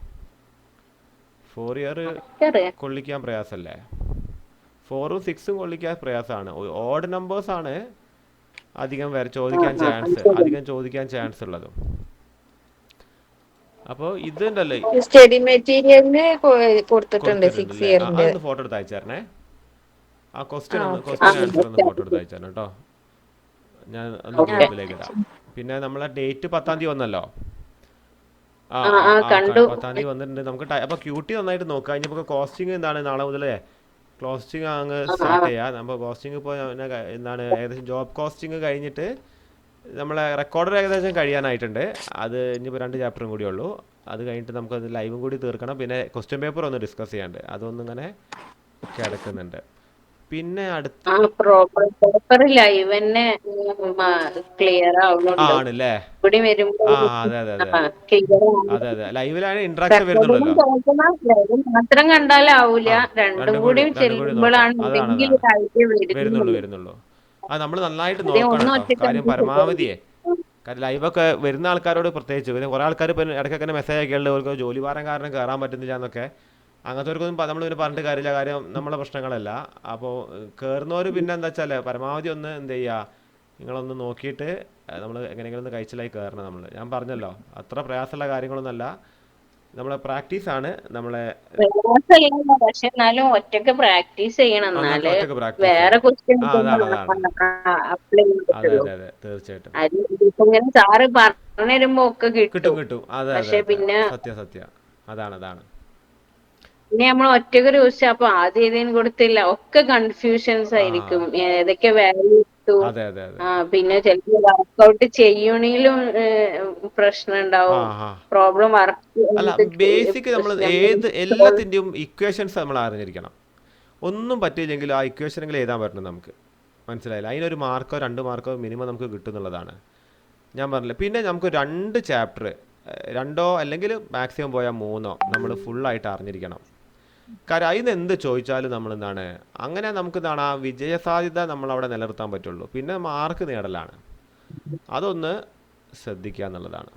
4 ഇയർ കൊള്ളിക്കാൻ പ്രയാസമല്ലേ? 4ഉം 6ഉം കൊള്ളിക്കാൻ പ്രയാസമാണ്. ഓഡ് നമ്പേഴ്സ് ആണ് അധികം ചോദിക്കാൻ ചാൻസ് ഉള്ളതും. അപ്പോൾ ഇതുണ്ടല്ലേ സ്റ്റഡി മെറ്റീരിയലിന് കൊടുത്തിട്ടുണ്ട് 6 ഇയറിന്റെ. അതൊന്ന് ഫോട്ടോ എടുത്ത് അയച്ചേരണേ. ആ ക്വസ്റ്റ്യൻ ആൻസർ ഒന്ന് ഫോട്ടോ എടുത്ത് അയച്ചേരണം കേട്ടോ. ഞാൻ ഒന്ന് ഗ്രൂപ്പിലേക്ക് ഇടാം. പിന്നെ നമ്മളെ ഡേറ്റ് 10-ാം തീയതി വന്നല്ലോ. 10-ാം തീയതി വന്നിട്ടുണ്ട്. നമുക്ക് അപ്പൊ ക്യൂട്ടി നന്നായിട്ട് നോക്കാം. ഇനിയിപ്പോൾ കോസ്റ്റിംഗ് എന്താണ് നാളെ മുതലേ കോസ്റ്റിംഗ് അങ്ങ് സ്റ്റാർട്ട് ചെയ്യാം. നമ്മൾ കോസ്റ്റിംഗ് ഇപ്പോൾ എന്താണ് ഏകദേശം ജോബ് കോസ്റ്റിംഗ് കഴിഞ്ഞിട്ട് നമ്മളെ റെക്കോർഡർ ഏകദേശം കഴിയാനായിട്ടുണ്ട്. അത് ഇനിയിപ്പോൾ 2 ചാപ്റ്ററും കൂടി ഉള്ളൂ. അത് കഴിഞ്ഞിട്ട് നമുക്കത് ലൈവും കൂടി തീർക്കണം. പിന്നെ ക്വസ്റ്റ്യൻ പേപ്പർ ഒന്ന് ഡിസ്കസ് ചെയ്യാണ്ട്, അതൊന്നും ഇങ്ങനെ കിടക്കുന്നുണ്ട്. പിന്നെ അടുത്ത ആണല്ലേ? അതെ, ലൈവിലാണ് ഇന്ററാക്ഷൻ വരുന്നുള്ളല്ലോ. മാത്രം കണ്ടാലാവൂല, രണ്ടും കൂടി വരുന്നുള്ളൂ. നമ്മൾ നന്നായിട്ട് നോക്കണം കാര്യം പരമാവധിയെ. കാര്യം ലൈവൊക്കെ വരുന്ന ആൾക്കാരോട് പ്രത്യേകിച്ച്. പിന്നെ കുറെ ആൾക്കാർ ഇപ്പം ഇടയ്ക്കൊക്കെ മെസ്സേജ് ആക്കിയുള്ളത് അവർക്ക് ജോലി ഭാരം കാരണം കയറാൻ പറ്റുന്നില്ല എന്നൊക്കെ. അങ്ങനത്തെവർക്കൊന്നും നമ്മൾ പിന്നെ പറഞ്ഞിട്ട് കാര്യമില്ല. കാര്യം നമ്മളെ പ്രശ്നങ്ങളല്ല. അപ്പോൾ കയറുന്നവർ പിന്നെ എന്താ വെച്ചാൽ പരമാവധി ഒന്ന് എന്ത് ചെയ്യുക, നിങ്ങളൊന്ന് നോക്കിയിട്ട് നമ്മൾ എങ്ങനെയെങ്കിലും ഒന്ന് കഴിച്ചിലായി കയറണം. ഞാൻ പറഞ്ഞല്ലോ, അത്ര പ്രയാസമുള്ള കാര്യങ്ങളൊന്നുമല്ല. നമ്മളെ പ്രാക്ടീസാണ്. നമ്മളെ പക്ഷെ എന്നാലും ഒറ്റക്ക് പ്രാക്ടീസ് ചെയ്യണം. വേറെ തീർച്ചയായിട്ടും ഇങ്ങനെ സാറ് പറഞ്ഞു തരുമ്പോ ഒക്കെ കിട്ടും. പക്ഷെ പിന്നെ സത്യം അതാണ്. പിന്നെ നമ്മൾ ഒറ്റക്ക് ചോദിച്ചാ അപ്പൊ ആദ്യം ഏതേലും കൊടുത്തില്ല, ഒക്കെ കൺഫ്യൂഷൻസ് ആയിരിക്കും. ഏതൊക്കെ വാല്യൂ ഇട്ടു, പിന്നെ ചിലപ്പോൾ വർക്ക്ഔട്ട് ചെയ്യണേലും പ്രശ്നം ഉണ്ടാവും. പ്രോബ്ലം ബേസിക് നമ്മൾ എല്ലാത്തിന്റെയും ഇക്വേഷൻസ് നമ്മൾ അറിഞ്ഞിരിക്കണം. ഒന്നും പറ്റിയില്ലെങ്കിൽ ആ ഇക്വേഷനെങ്കിലും എഴുതാൻ പറ്റണം നമുക്ക്. മനസ്സിലായില്ല? അതിനൊരു 2 മാർക്കോ മിനിമം നമുക്ക് കിട്ടുന്നുള്ളതാണ് ഞാൻ പറഞ്ഞില്ല. പിന്നെ നമുക്ക് 2 ചാപ്റ്റർ 2 അല്ലെങ്കിൽ മാക്സിമം പോയാൽ 3 നമ്മൾ ഫുള്ളായിട്ട് അറിഞ്ഞിരിക്കണം. കാര്യം അതിന് എന്ത് ചോദിച്ചാലും നമ്മൾ എന്താണ് അങ്ങനെ നമുക്ക് എന്താണ് ആ വിജയസാധ്യത നമ്മളവിടെ നിലനിർത്താൻ പറ്റുള്ളൂ. പിന്നെ മാർക്ക് നേടലാണ്. അതൊന്ന് ശ്രദ്ധിക്കുക എന്നുള്ളതാണ്.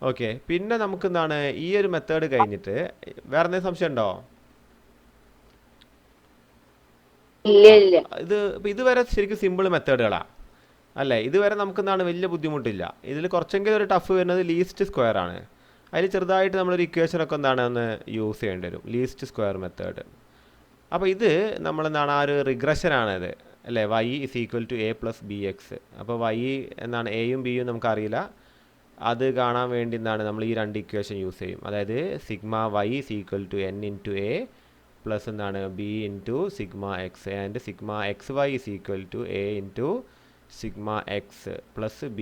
ഓക്കെ. പിന്നെ നമുക്ക് എന്താണ് ഈ ഒരു മെത്തേഡ് കഴിഞ്ഞിട്ട് വേറെ എന്തെങ്കിലും സംശയം ഉണ്ടോ? ഇതുവരെ ശരിക്കും സിമ്പിൾ മെത്തേഡുകളാണ് അല്ലേ? ഇതുവരെ നമുക്ക് എന്താണ് വലിയ ബുദ്ധിമുട്ടില്ല. ഇതിൽ കുറച്ചെങ്കിലും ഒരു ടഫ് വരുന്നത് ലീസ്റ്റ് സ്ക്വയർ ആണ്. അതിൽ ചെറുതായിട്ട് നമ്മളൊരു ഇക്വേഷനൊക്കെ എന്താണ് ഒന്ന് യൂസ് ചെയ്യേണ്ടി വരും, ലീസ്റ്റ് സ്ക്വയർ മെത്തേഡ്. അപ്പോൾ ഇത് നമ്മളെന്താണ് ആ ഒരു റിഗ്രഷനാണിത് അല്ലേ? y = a + bx. അപ്പോൾ y എന്താണ് എയും ബിയും നമുക്കറിയില്ല. അത് കാണാൻ വേണ്ടി എന്താണ് നമ്മൾ ഈ 2 ഇക്വേഷൻ യൂസ് ചെയ്യും. അതായത് σy = n × a പ്ലസ് എന്താണ് b × σx and σxy = a × σx plus b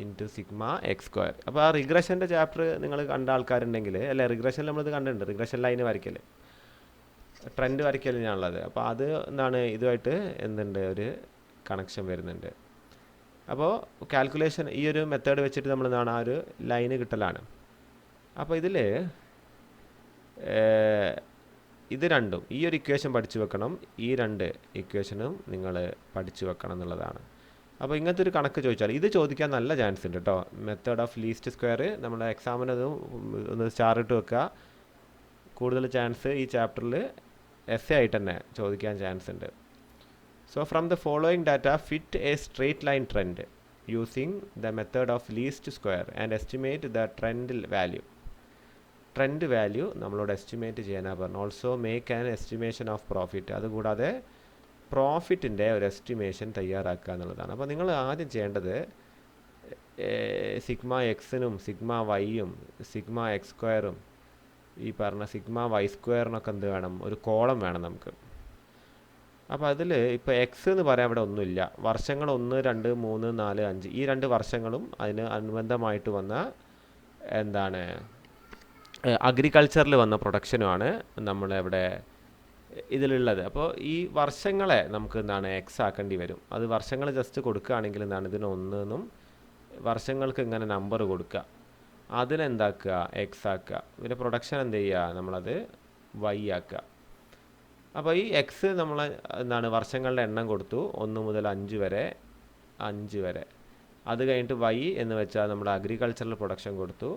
× σx². അപ്പോൾ ആ റിഗ്രഷൻ്റെ ചാപ്റ്റർ നിങ്ങൾ കണ്ട ആൾക്കാരുണ്ടെങ്കിൽ അല്ലേ, റിഗ്രഷനിൽ നമ്മളിത് കണ്ടിട്ടുണ്ട്. റിഗ്രഷൻ ലൈന് വരയ്ക്കൽ, ട്രെൻഡ് വരയ്ക്കൽ ഞാനുള്ളത്. അപ്പോൾ അത് എന്താണ് ഇതുമായിട്ട് എന്തുണ്ട് ഒരു കണക്ഷൻ വരുന്നുണ്ട്. അപ്പോൾ കാൽക്കുലേഷൻ ഈ ഒരു മെത്തേഡ് വെച്ചിട്ട് നമ്മൾ എന്താണ് ആ ഒരു ലൈന് കിട്ടലാണ്. അപ്പോൾ ഇതിൽ ഇത് രണ്ടും ഈ ഒരു ഇക്വേഷൻ പഠിച്ചു വെക്കണം, ഈ 2 ഇക്വേഷനും നിങ്ങൾ പഠിച്ചു വെക്കണം എന്നുള്ളതാണ്. അപ്പോൾ ഇങ്ങനത്തെ ഒരു കണക്ക് ചോദിച്ചാൽ ഇത് ചോദിക്കാൻ നല്ല ചാൻസ് ഉണ്ട് കേട്ടോ. മെത്തേഡ് ഓഫ് ലീസ്റ്റ് സ്ക്വയർ നമ്മുടെ എക്സാമിനത് ഒന്ന് സ്റ്റാർ ഇട്ട് വെക്കുക. കൂടുതൽ ചാൻസ് ഈ ചാപ്റ്ററിൽ എസ് ആയിട്ട് തന്നെ ചോദിക്കാൻ ചാൻസ് ഉണ്ട്. So from the following data fit A straight line trend using the method of least square and estimate the trend value. Trend value നമ്മളോട് എസ്റ്റിമേറ്റ് ചെയ്യാനാണ് പറഞ്ഞു. Also make an estimation of profit. അതുകൂടാതെ പ്രോഫിറ്റിൻ്റെ ഒരു എസ്റ്റിമേഷൻ തയ്യാറാക്കുക എന്നുള്ളതാണ്. അപ്പോൾ നിങ്ങൾ ആദ്യം ചെയ്യേണ്ടത് സിഗ്മ എക്സിനും സിഗ്മ വൈയും സിഗ്മ എക്സ് സ്ക്വയറും ഈ പറഞ്ഞ സിഗ്മ വൈ സ്ക്വയറിനൊക്കെ എന്ത് വേണം, ഒരു കോളം വേണം നമുക്ക്. അപ്പോൾ അതിൽ ഇപ്പോൾ എക്സ് എന്ന് പറയാൻ ഇവിടെ ഒന്നുമില്ല. വർഷങ്ങൾ 1, 2, 3, 4, 5 ഈ 2 വർഷങ്ങളും അതിന് അനുബന്ധമായിട്ട് വന്ന എന്താണ് അഗ്രികൾച്ചറിൽ വന്ന പ്രൊഡക്ഷനുമാണ് നമ്മളിവിടെ ഇതിലുള്ളത്. അപ്പോൾ ഈ വർഷങ്ങളെ നമുക്ക് എന്താണ് എക്സ് ആക്കേണ്ടി വരും. അത് വർഷങ്ങൾ ജസ്റ്റ് കൊടുക്കുകയാണെങ്കിൽ എന്താണ് ഇതിന് 1 എന്നും വർഷങ്ങൾക്ക് ഇങ്ങനെ നമ്പർ കൊടുക്കുക, അതിനെന്താക്കുക എക്സ് ആക്കുക. പിന്നെ പ്രൊഡക്ഷൻ എന്ത് ചെയ്യുക, നമ്മളത് വൈ ആക്കുക. അപ്പോൾ ഈ എക്സ് നമ്മൾ എന്താണ് വർഷങ്ങളുടെ എണ്ണം കൊടുത്തു 1 മുതൽ 5 വരെ. അത് കഴിഞ്ഞിട്ട് വൈ എന്ന് വെച്ചാൽ നമ്മൾ അഗ്രികൾച്ചറൽ പ്രൊഡക്ഷൻ കൊടുത്തു.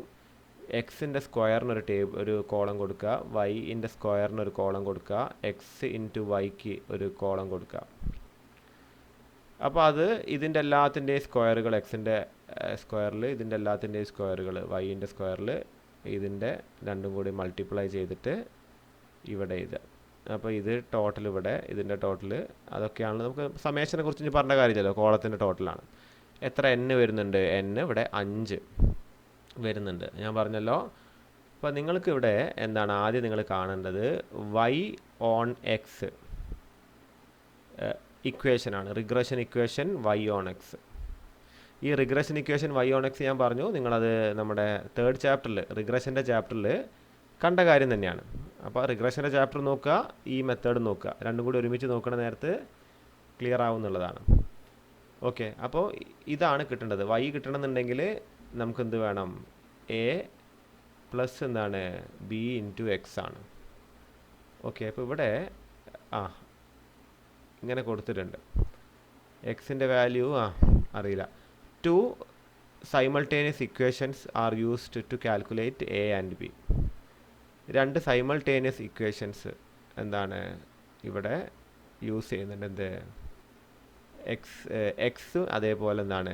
എക്സിൻ്റെ സ്ക്വയറിനൊരു ഒരു കോളം കൊടുക്കുക, വൈൻ്റെ സ്ക്വയറിനൊരു കോളം കൊടുക്കുക, എക്സ് ഇൻറ്റു വൈക്ക് ഒരു കോളം കൊടുക്കുക. അപ്പോൾ അത് ഇതിൻ്റെ എല്ലാത്തിൻ്റെയും സ്ക്വയറുകൾ എക്സിൻ്റെ സ്ക്വയറിൽ, ഇതിൻ്റെ എല്ലാത്തിൻ്റെയും സ്ക്വയറുകൾ വൈൻ്റെ സ്ക്വയറിൽ ഇതിൻ്റെ രണ്ടും കൂടി മൾട്ടിപ്ലൈ ചെയ്തിട്ട് ഇവിടെ ഇത്. അപ്പോൾ ഇത് ടോട്ടൽ ഇവിടെ, ഇതിൻ്റെ ടോട്ടൽ അതൊക്കെയാണ്. നമുക്ക് സമേഷനെ കുറിച്ച് ഇനി പറഞ്ഞ കാര്യമില്ലല്ലോ, കോളത്തിൻ്റെ ടോട്ടലാണ്. എത്ര എൻ വരുന്നുണ്ട്, എൻ ഇവിടെ 5 വരുന്നുണ്ട്, ഞാൻ പറഞ്ഞല്ലോ. അപ്പോൾ നിങ്ങൾക്ക് ഇവിടെ എന്താണ് ആദ്യം നിങ്ങൾ കാണേണ്ടത് വൈ ഓൺ എക്സ് ഇക്വേഷനാണ്, regression equation Y on X. ഈ regression equation Y on X ഞാൻ പറഞ്ഞു നിങ്ങളത് നമ്മുടെ 3rd ചാപ്റ്ററിൽ റിഗ്രഷൻ്റെ ചാപ്റ്ററിൽ കണ്ട കാര്യം തന്നെയാണ്. അപ്പോൾ റിഗ്രഷൻ്റെ ചാപ്റ്റർ നോക്കുക, ഈ മെത്തേഡ് നോക്കുക, രണ്ടും കൂടി ഒരുമിച്ച് നോക്കണ നേരത്ത് ക്ലിയർ ആവുന്നുള്ളതാണ്. ഓക്കെ, അപ്പോൾ ഇതാണ് കിട്ടേണ്ടത്. വൈ കിട്ടണമെന്നുണ്ടെങ്കിൽ നമുക്ക് എന്ത് വേണം, എ പ്ലസ് എന്താണ് ബി ഇൻറ്റു എക്സ് ആണ്. ഓക്കെ, അപ്പോൾ ഇവിടെ ഇങ്ങനെ കൊടുത്തിട്ടുണ്ട്. എക്സിൻ്റെ വാല്യൂ അറിയില്ല. 2 simultaneous equations are used to calculate A and B. 2 simultaneous equations എന്താണ് ഇവിടെ യൂസ് ചെയ്യുന്നുണ്ട്. എന്ത് എക്സ് അതേപോലെ എന്താണ്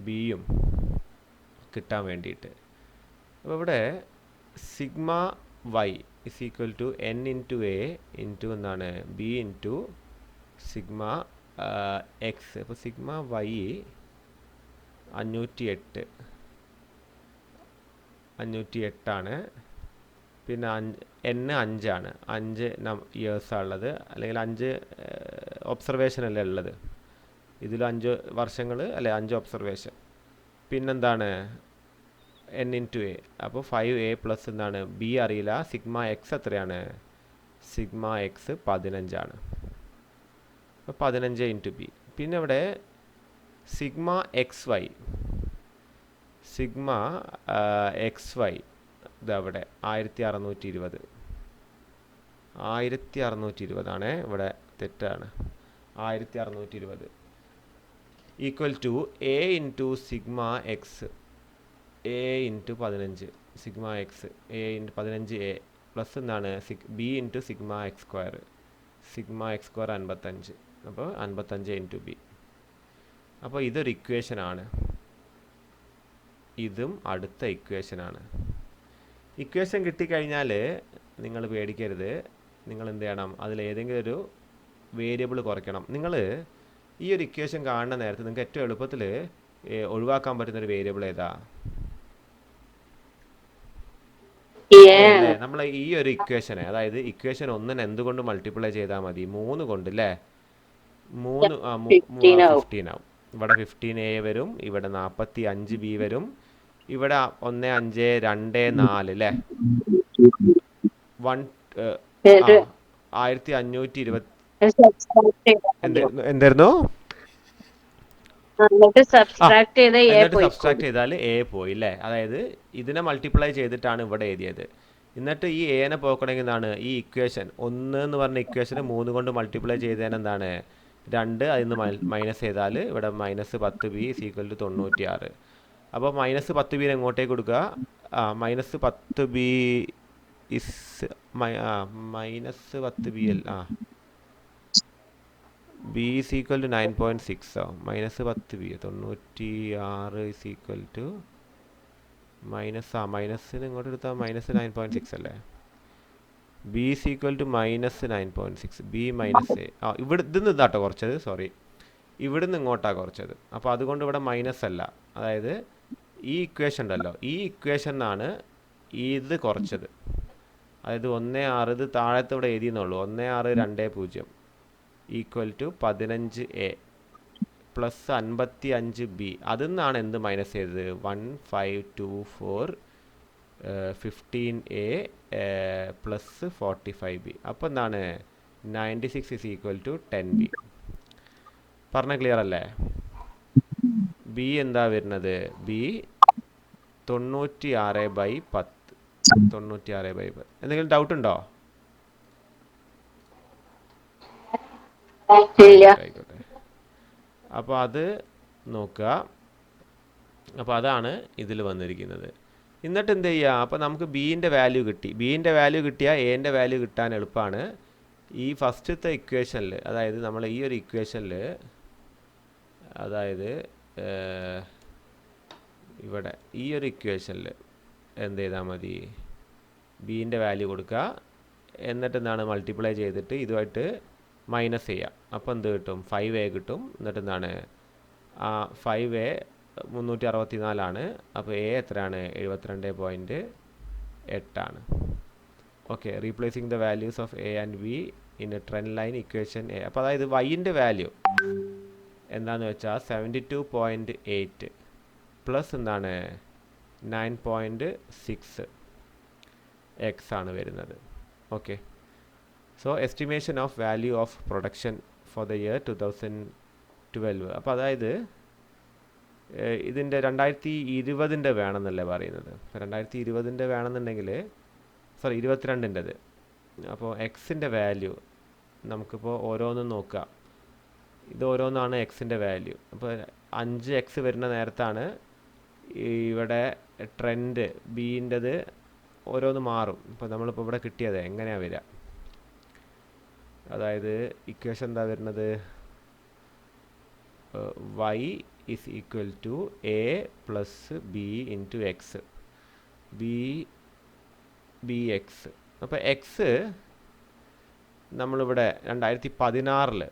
ബിയും കിട്ടാൻ വേണ്ടിയിട്ട്. അപ്പോൾ ഇവിടെ sigma Y is equal to N into A into എന്താണ് ബി ഇൻറ്റു സിഗ്മ എക്സ്. അപ്പോൾ സിഗ്മ വൈ 508 ആണ്. പിന്നെ എൻ 5 ആണ്. 5 ഇയേഴ്സാണ് ഉള്ളത്, അല്ലെങ്കിൽ 5 ഒബ്സർവേഷനല്ലേ ഉള്ളത്. ഇതിൽ 5 വർഷങ്ങൾ അല്ലെ 5 ഒബ്സർവേഷൻ. പിന്നെന്താണ് എൻ ഇൻറ്റു എ, അപ്പോൾ 5a പ്ലസ് എന്താണ് ബി അറിയില്ല. സിഗ്മ എക്സ് എത്രയാണ്, സിഗ്മ എക്സ് 15 ആണ്. അപ്പോൾ 15 ഇൻറ്റു ബി. പിന്നെ ഇവിടെ sigma X Y, sigma X Y ഇതവിടെ 1620 ആണ്. ഇവിടെ തെറ്റാണ്, 1620 equal to A into sigma X, A into 15 sigma X, A into 15 A plus എന്താണ് B into sigma X square, sigma X square 55. അപ്പോൾ 55 ഇൻറ്റു ബി. അപ്പോൾ ഇതൊരു ഇക്വേഷനാണ്, ഇതും അടുത്ത ഇക്വേഷനാണ്. ഇക്വേഷൻ കിട്ടിക്കഴിഞ്ഞാൽ നിങ്ങൾ പേടിക്കരുത്, നിങ്ങൾ എന്ത് ചെയ്യണം, അതിലേതെങ്കിലും ഒരു വേരിയബിൾ കുറയ്ക്കണം. നിങ്ങൾ ഈ ഒരു ഇക്വേഷൻ കാണുന്ന നേരത്തെ നിങ്ങൾക്ക് ഏറ്റവും എളുപ്പത്തിൽ ഒഴിവാക്കാൻ പറ്റുന്നൊരു വേരിയബിൾ ഏതാ? നമ്മൾ ഈ ഒരു ഇക്വേഷനെ, അതായത് ഇക്വേഷൻ 1 എന്തുകൊണ്ട് മൾട്ടിപ്ലൈ ചെയ്താൽ മതി, 3 കൊണ്ട് അല്ലേ. 15 ആവും. ഇവിടെ 15a വരും, ഇവിടെ 45b വരും, ഇവിടെ 1 5 2 4 അല്ലേ. 1520 എന്തായിരുന്നു? എന്നിട്ട് സബ്സ്ട്രാക്ട് ചെയ്താൽ എ പോയി അല്ലേ. അതായത് ഇതിനെ മൾട്ടിപ്ലൈ ചെയ്തിട്ടാണ് ഇവിടെ എഴുതിയത്. എന്നിട്ട് ഈ എനെ പോക്കണമെങ്കിൽ എന്താണ്, ഈ ഇക്വേഷൻ 1 എന്ന് പറഞ്ഞ ഇക്വേഷന് 3 കൊണ്ട് മൾട്ടിപ്ലൈ ചെയ്തതിന് എന്താണ് 2 അതിൽ നിന്ന് മൈനസ് ചെയ്താൽ ഇവിടെ -10b = 96. അപ്പോൾ -10b എങ്ങോട്ടേക്ക് കൊടുക്കുക? -10b is -10b b is equal to 9.6 -10b 96 മൈനസിന് ഇങ്ങോട്ട് എടുത്താൽ -9.6 അല്ലേ? b is equal to -9.6 b minus ഇവിടെ ഇതിന്ന് ഇതാട്ടോ കുറച്ചത്, സോറി, ഇവിടുന്ന് ഇങ്ങോട്ടാണ് കുറച്ചത്. അപ്പോൾ അതുകൊണ്ട് ഇവിടെ മൈനസ് അല്ല, അതായത് ഈ ഇക്വേഷൻ ഉണ്ടല്ലോ, ഈ ഇക്വേഷനാണ് ഇത് കുറച്ചത്. അതായത് 16 ഇത് താഴത്തെ ഇവിടെ എഴുതിയെന്നുള്ളൂ, 1620 = 15a പ്ലസ് 55b. അതിൽ നിന്നാണ് എന്ത് മൈനസ് ചെയ്തത്? 1524 15a പ്ലസ് 45b. അപ്പോൾ എന്താണ്? 96 = 10b. പറഞ്ഞ ക്ലിയർ അല്ലേ? ബി എന്താ വരുന്നത്? ബി 96/10. 96/10. എന്തെങ്കിലും ഡൗട്ട് ഉണ്ടോ? ആയിക്കോട്ടെ. അപ്പോൾ അത് നോക്കുക. അപ്പോൾ അതാണ് ഇതിൽ വന്നിരിക്കുന്നത്. എന്നിട്ട് എന്ത് ചെയ്യുക? അപ്പോൾ നമുക്ക് ബീൻ്റെ വാല്യൂ കിട്ടി. ബീൻ്റെ വാല്യൂ കിട്ടിയാൽ എൻ്റെ വാല്യൂ കിട്ടാൻ എളുപ്പമാണ്. ഈ ഫസ്റ്റത്തെ ഇക്വേഷനിൽ, അതായത് നമ്മൾ ഈ ഒരു ഇക്വേഷനിൽ, അതായത് ഇവിടെ ഈ ഒരു ഇക്വേഷനിൽ എന്ത് ചെയ്താൽ മതി? ബീൻ്റെ വാല്യൂ കൊടുക്കുക, എന്നിട്ട് എന്താണ് മൾട്ടിപ്ലൈ ചെയ്തിട്ട് ഇതുമായിട്ട് മൈനസ് ചെയ്യുക. അപ്പോൾ എന്ത് കിട്ടും? 5a കിട്ടും. എന്നിട്ട് എന്താണ്? 5a 364 അപ്പോൾ എ എത്രയാണ്? 72.8. Okay, replacing the values of A and be in A trend line equation A. അപ്പോൾ അതായത് വൈൻ്റെ വാല്യൂ എന്താണെന്ന് വെച്ചാൽ 72.8 പ്ലസ് എന്താണ്? 9.6 എക്സ് ആണ് വരുന്നത്. Okay, so estimation of value of production for the year 2012. അപ്പോൾ അതായത് ഇതിൻ്റെ 2020 വേണമെന്നല്ലേ പറയുന്നത്? 2020 വേണമെന്നുണ്ടെങ്കിൽ, സോറി 22-ൻ്റെത്. അപ്പോൾ എക്സിൻ്റെ വാല്യൂ നമുക്കിപ്പോൾ ഓരോന്നും നോക്കാം. ഇത് ഓരോന്നാണ് എക്സിൻ്റെ വാല്യൂ. അപ്പോൾ 5x വരുന്ന നേരത്താണ് ഇവിടെ ട്രെൻഡ് ബീൻ്റെത് ഓരോന്ന് മാറും. ഇപ്പോൾ നമ്മളിപ്പോൾ ഇവിടെ കിട്ടിയത് എങ്ങനെയാണ് വരിക? അതായത് ഇക്വേഷൻ എന്താ വരുന്നത്? y is equal to a plus b into x. bx. അപ്പോൾ എക്സ് നമ്മളിവിടെ 2016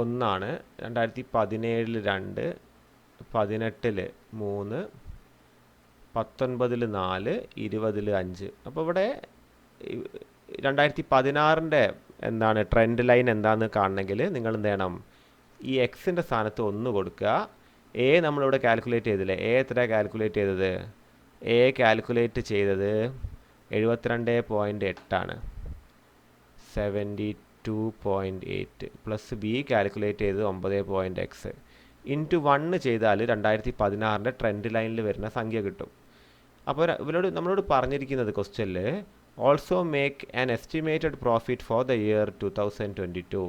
1, 2017 2, 18 3, 19 4, 20 5. അപ്പോൾ ഇവിടെ 2016-ൻ്റെ എന്താണ് ട്രെൻഡ് ലൈൻ എന്താണെന്ന് കാണണമെങ്കിൽ നിങ്ങൾ എന്ത് ചെയ്യണം? ഈ എക്സിൻ്റെ സ്ഥാനത്ത് 1 കൊടുക്കുക. എ നമ്മളിവിടെ കാൽക്കുലേറ്റ് ചെയ്തില്ലേ? എ എത്ര കാൽക്കുലേറ്റ് ചെയ്തത്? എ കാൽക്കുലേറ്റ് ചെയ്തത് 72.8 72.8 പ്ലസ് ബി കാൽക്കുലേറ്റ് ചെയ്തത് 9.x ഇൻറ്റു 1 ചെയ്താൽ 2016-ൻ്റെ ട്രെൻഡ് ലൈനിൽ വരുന്ന സംഖ്യ കിട്ടും. അപ്പോൾ നമ്മളോട് പറഞ്ഞിരിക്കുന്നത് ക്വസ്റ്റ്യനിൽ also make an estimated profit for the year 2022.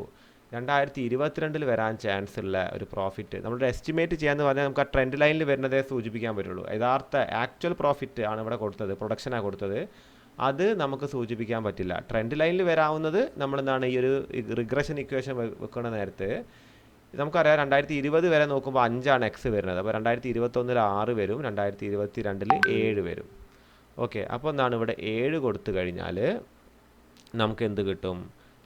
2022 വരാൻ ചാൻസ് ഉള്ള ഒരു പ്രോഫിറ്റ് നമ്മളൊരു എസ്റ്റിമേറ്റ് ചെയ്യാന്ന് പറഞ്ഞാൽ നമുക്ക് ആ ട്രെൻഡ് ലൈനിൽ വരുന്നതേ സൂചിപ്പിക്കാൻ പറ്റുള്ളൂ. യഥാർത്ഥ ആക്ച്വൽ പ്രോഫിറ്റ് ആണ് ഇവിടെ കൊടുത്തത്, പ്രൊഡക്ഷനാണ് കൊടുത്തത്, അത് നമുക്ക് സൂചിപ്പിക്കാൻ പറ്റില്ല. ട്രെൻഡ് ലൈനിൽ വരാവുന്നത് നമ്മളെന്താണ് ഈ ഒരു റിഗ്രഷൻ ഇക്വേഷൻ വെക്കുന്ന നേരത്ത് നമുക്കറിയാം 2020 വരെ നോക്കുമ്പോൾ 5 എക്സ് വരുന്നത്. അപ്പോൾ 2021 6 വരും, 2022 7 വരും. ഓക്കെ, അപ്പോൾ എന്താണ് ഇവിടെ 7 കൊടുത്തു കഴിഞ്ഞാൽ നമുക്ക് എന്ത് കിട്ടും?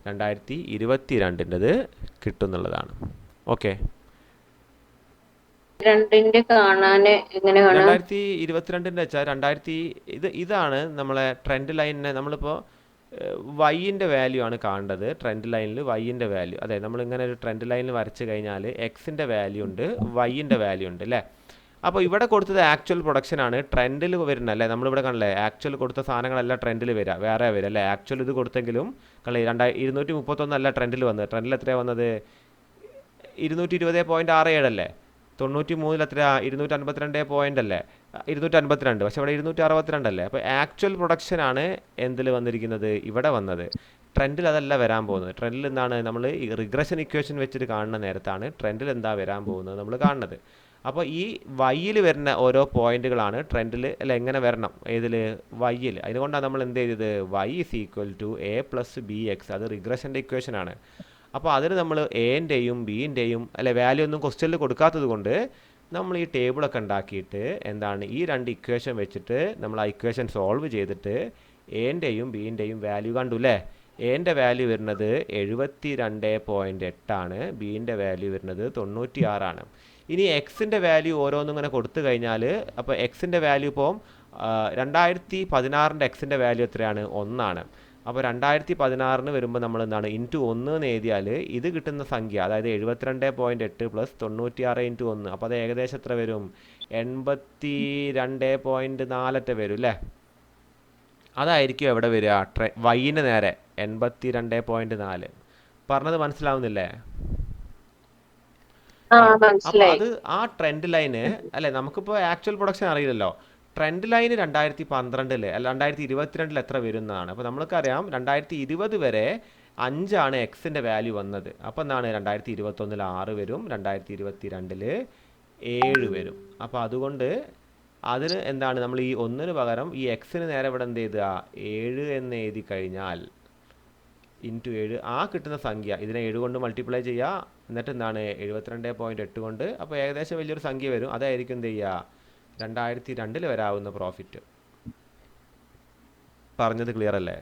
2022-ൻ്റെത് കിട്ടും എന്നുള്ളതാണ്. ഓക്കെ, 2022-ൻ്റെ വെച്ചാൽ ഇതാണ് നമ്മളെ ട്രെൻഡ് ലൈനിനെ നമ്മളിപ്പോൾ വൈൻ്റെ വാല്യൂ ആണ് കാണേണ്ടത്. ട്രെൻഡ് ലൈനിൽ വൈൻ്റെ വാല്യൂ, അതെ, നമ്മളിങ്ങനെ ഒരു ട്രെൻഡ് ലൈനിൽ വരച്ച് കഴിഞ്ഞാൽ എക്സിൻ്റെ വാല്യൂ ഉണ്ട്, വൈൻ്റെ വാല്യൂ ഉണ്ട് അല്ലേ? അപ്പോൾ ഇവിടെ കൊടുത്തത് ആക്ച്വൽ പ്രൊഡക്ഷനാണ്, ട്രെൻഡിൽ വരുന്നത് അല്ലേ? നമ്മളിവിടെ കണ്ടല്ലേ ആക്ച്വൽ കൊടുത്ത സാധനങ്ങളെല്ലാം ട്രെൻഡിൽ വരിക, വേറെ വരിക അല്ലേ? ആക്ച്വൽ ഇത് കൊടുത്തെങ്കിലും കണ്ടേ 231 അല്ല ട്രെൻഡിൽ വന്നത്. ട്രെൻഡിൽ എത്രയാണ് വന്നത്? 220.67 അല്ലേ? 93 എത്ര? 252 അല്ലേ? 252, പക്ഷെ ഇവിടെ 262 അല്ലേ? അപ്പോൾ ആക്ച്വൽ പ്രൊഡക്ഷനാണ് എന്തിൽ വന്നിരിക്കുന്നത്? ഇവിടെ വന്നത്. ട്രെൻഡിൽ അതല്ല വരാൻ പോകുന്നത്. ട്രെൻഡിൽ എന്താണ്, നമ്മൾ ഈ റിഗ്രഷൻ ഇക്വേഷൻ വെച്ചിട്ട് കാണുന്ന നേരത്താണ് ട്രെൻഡിൽ എന്താ വരാൻ പോകുന്നത് നമ്മൾ കാണുന്നത്. അപ്പോൾ ഈ വൈയിൽ വരുന്ന ഓരോ പോയിന്റുകളാണ് ട്രെൻഡിൽ അല്ല എങ്ങനെ വരണം, ഏതിൽ വൈയിൽ. അതുകൊണ്ടാണ് നമ്മൾ എന്ത് ചെയ്തത്, Y is equal to A plus B X, അത് റിഗ്രഷൻ്റെ ഇക്വേഷനാണ്. അപ്പോൾ അതിന് നമ്മൾ എൻ്റെയും ബിൻ്റെയും അല്ലെ വാല്യൂ ഒന്നും ക്വസ്റ്റ്യനിൽ കൊടുക്കാത്തത് കൊണ്ട് നമ്മൾ ഈ ടേബിളൊക്കെ ഉണ്ടാക്കിയിട്ട് എന്താണ് ഈ രണ്ട് ഇക്വേഷൻ വെച്ചിട്ട് നമ്മൾ ആ ഇക്വേഷൻ സോൾവ് ചെയ്തിട്ട് എൻ്റെയും ബിൻ്റെയും വാല്യൂ കണ്ടു അല്ലേ. എൻ്റെ വാല്യൂ വരുന്നത് 72.8 ബിൻ്റെ വാല്യൂ വരുന്നത് 96. ഇനി എക്സിൻ്റെ വാല്യൂ ഓരോന്നും ഇങ്ങനെ കൊടുത്തു കഴിഞ്ഞാൽ, അപ്പോൾ എക്സിൻ്റെ വാല്യൂ ഇപ്പോൾ 2016 എക്സിൻ്റെ വാല്യൂ എത്രയാണ്, 1. അപ്പോൾ 2016 വരുമ്പോൾ നമ്മൾ എന്താണ് ഇൻറ്റു 1 എന്ന് എഴുതിയാൽ ഇത് കിട്ടുന്ന സംഖ്യ, അതായത് 72.8 പ്ലസ് 96 ഇൻറ്റു 1, അപ്പോൾ അത് ഏകദേശം എത്ര വരും, 82.4 വരും അല്ലേ. അതായിരിക്കും എവിടെ വരിക, വൈന് നേരെ 82.4. പറഞ്ഞത് മനസ്സിലാവുന്നില്ലേ? അപ്പോൾ അത് ആ ട്രെൻഡ് ലൈന് അല്ലേ, നമുക്കിപ്പോൾ ആക്ച്വൽ പ്രൊഡക്ഷൻ അറിയില്ലല്ലോ. ട്രെൻഡ് ലൈന് 2012 അല്ല 2022 എത്ര വരുന്നതാണ്. അപ്പോൾ നമ്മൾക്കറിയാം 2020 വരെ 5 എക്സിൻ്റെ വാല്യൂ വന്നത്. അപ്പോൾ എന്താണ് 2021 6 വരും, 2022 7 വരും. അപ്പോൾ അതുകൊണ്ട് അതിന് എന്താണ് നമ്മൾ ഈ 1 പകരം ഈ എക്സിന് നേരെ ഇവിടെ എന്ത് ചെയ്തുക, 7 എന്ന് എഴുതി കഴിഞ്ഞാൽ ഇൻറ്റു 7 ആ കിട്ടുന്ന സംഖ്യ ഇതിനെ 7 കൊണ്ട് മൾട്ടിപ്ലൈ ചെയ്യുക. എന്നിട്ട് എന്താണ് 72.8 കൊണ്ട്, അപ്പോൾ ഏകദേശം വലിയൊരു സംഖ്യ വരും. അതായിരിക്കും എന്ത് ചെയ്യുക 2002 വരാവുന്ന പ്രോഫിറ്റ്. പറഞ്ഞത് ക്ലിയർ അല്ലേ?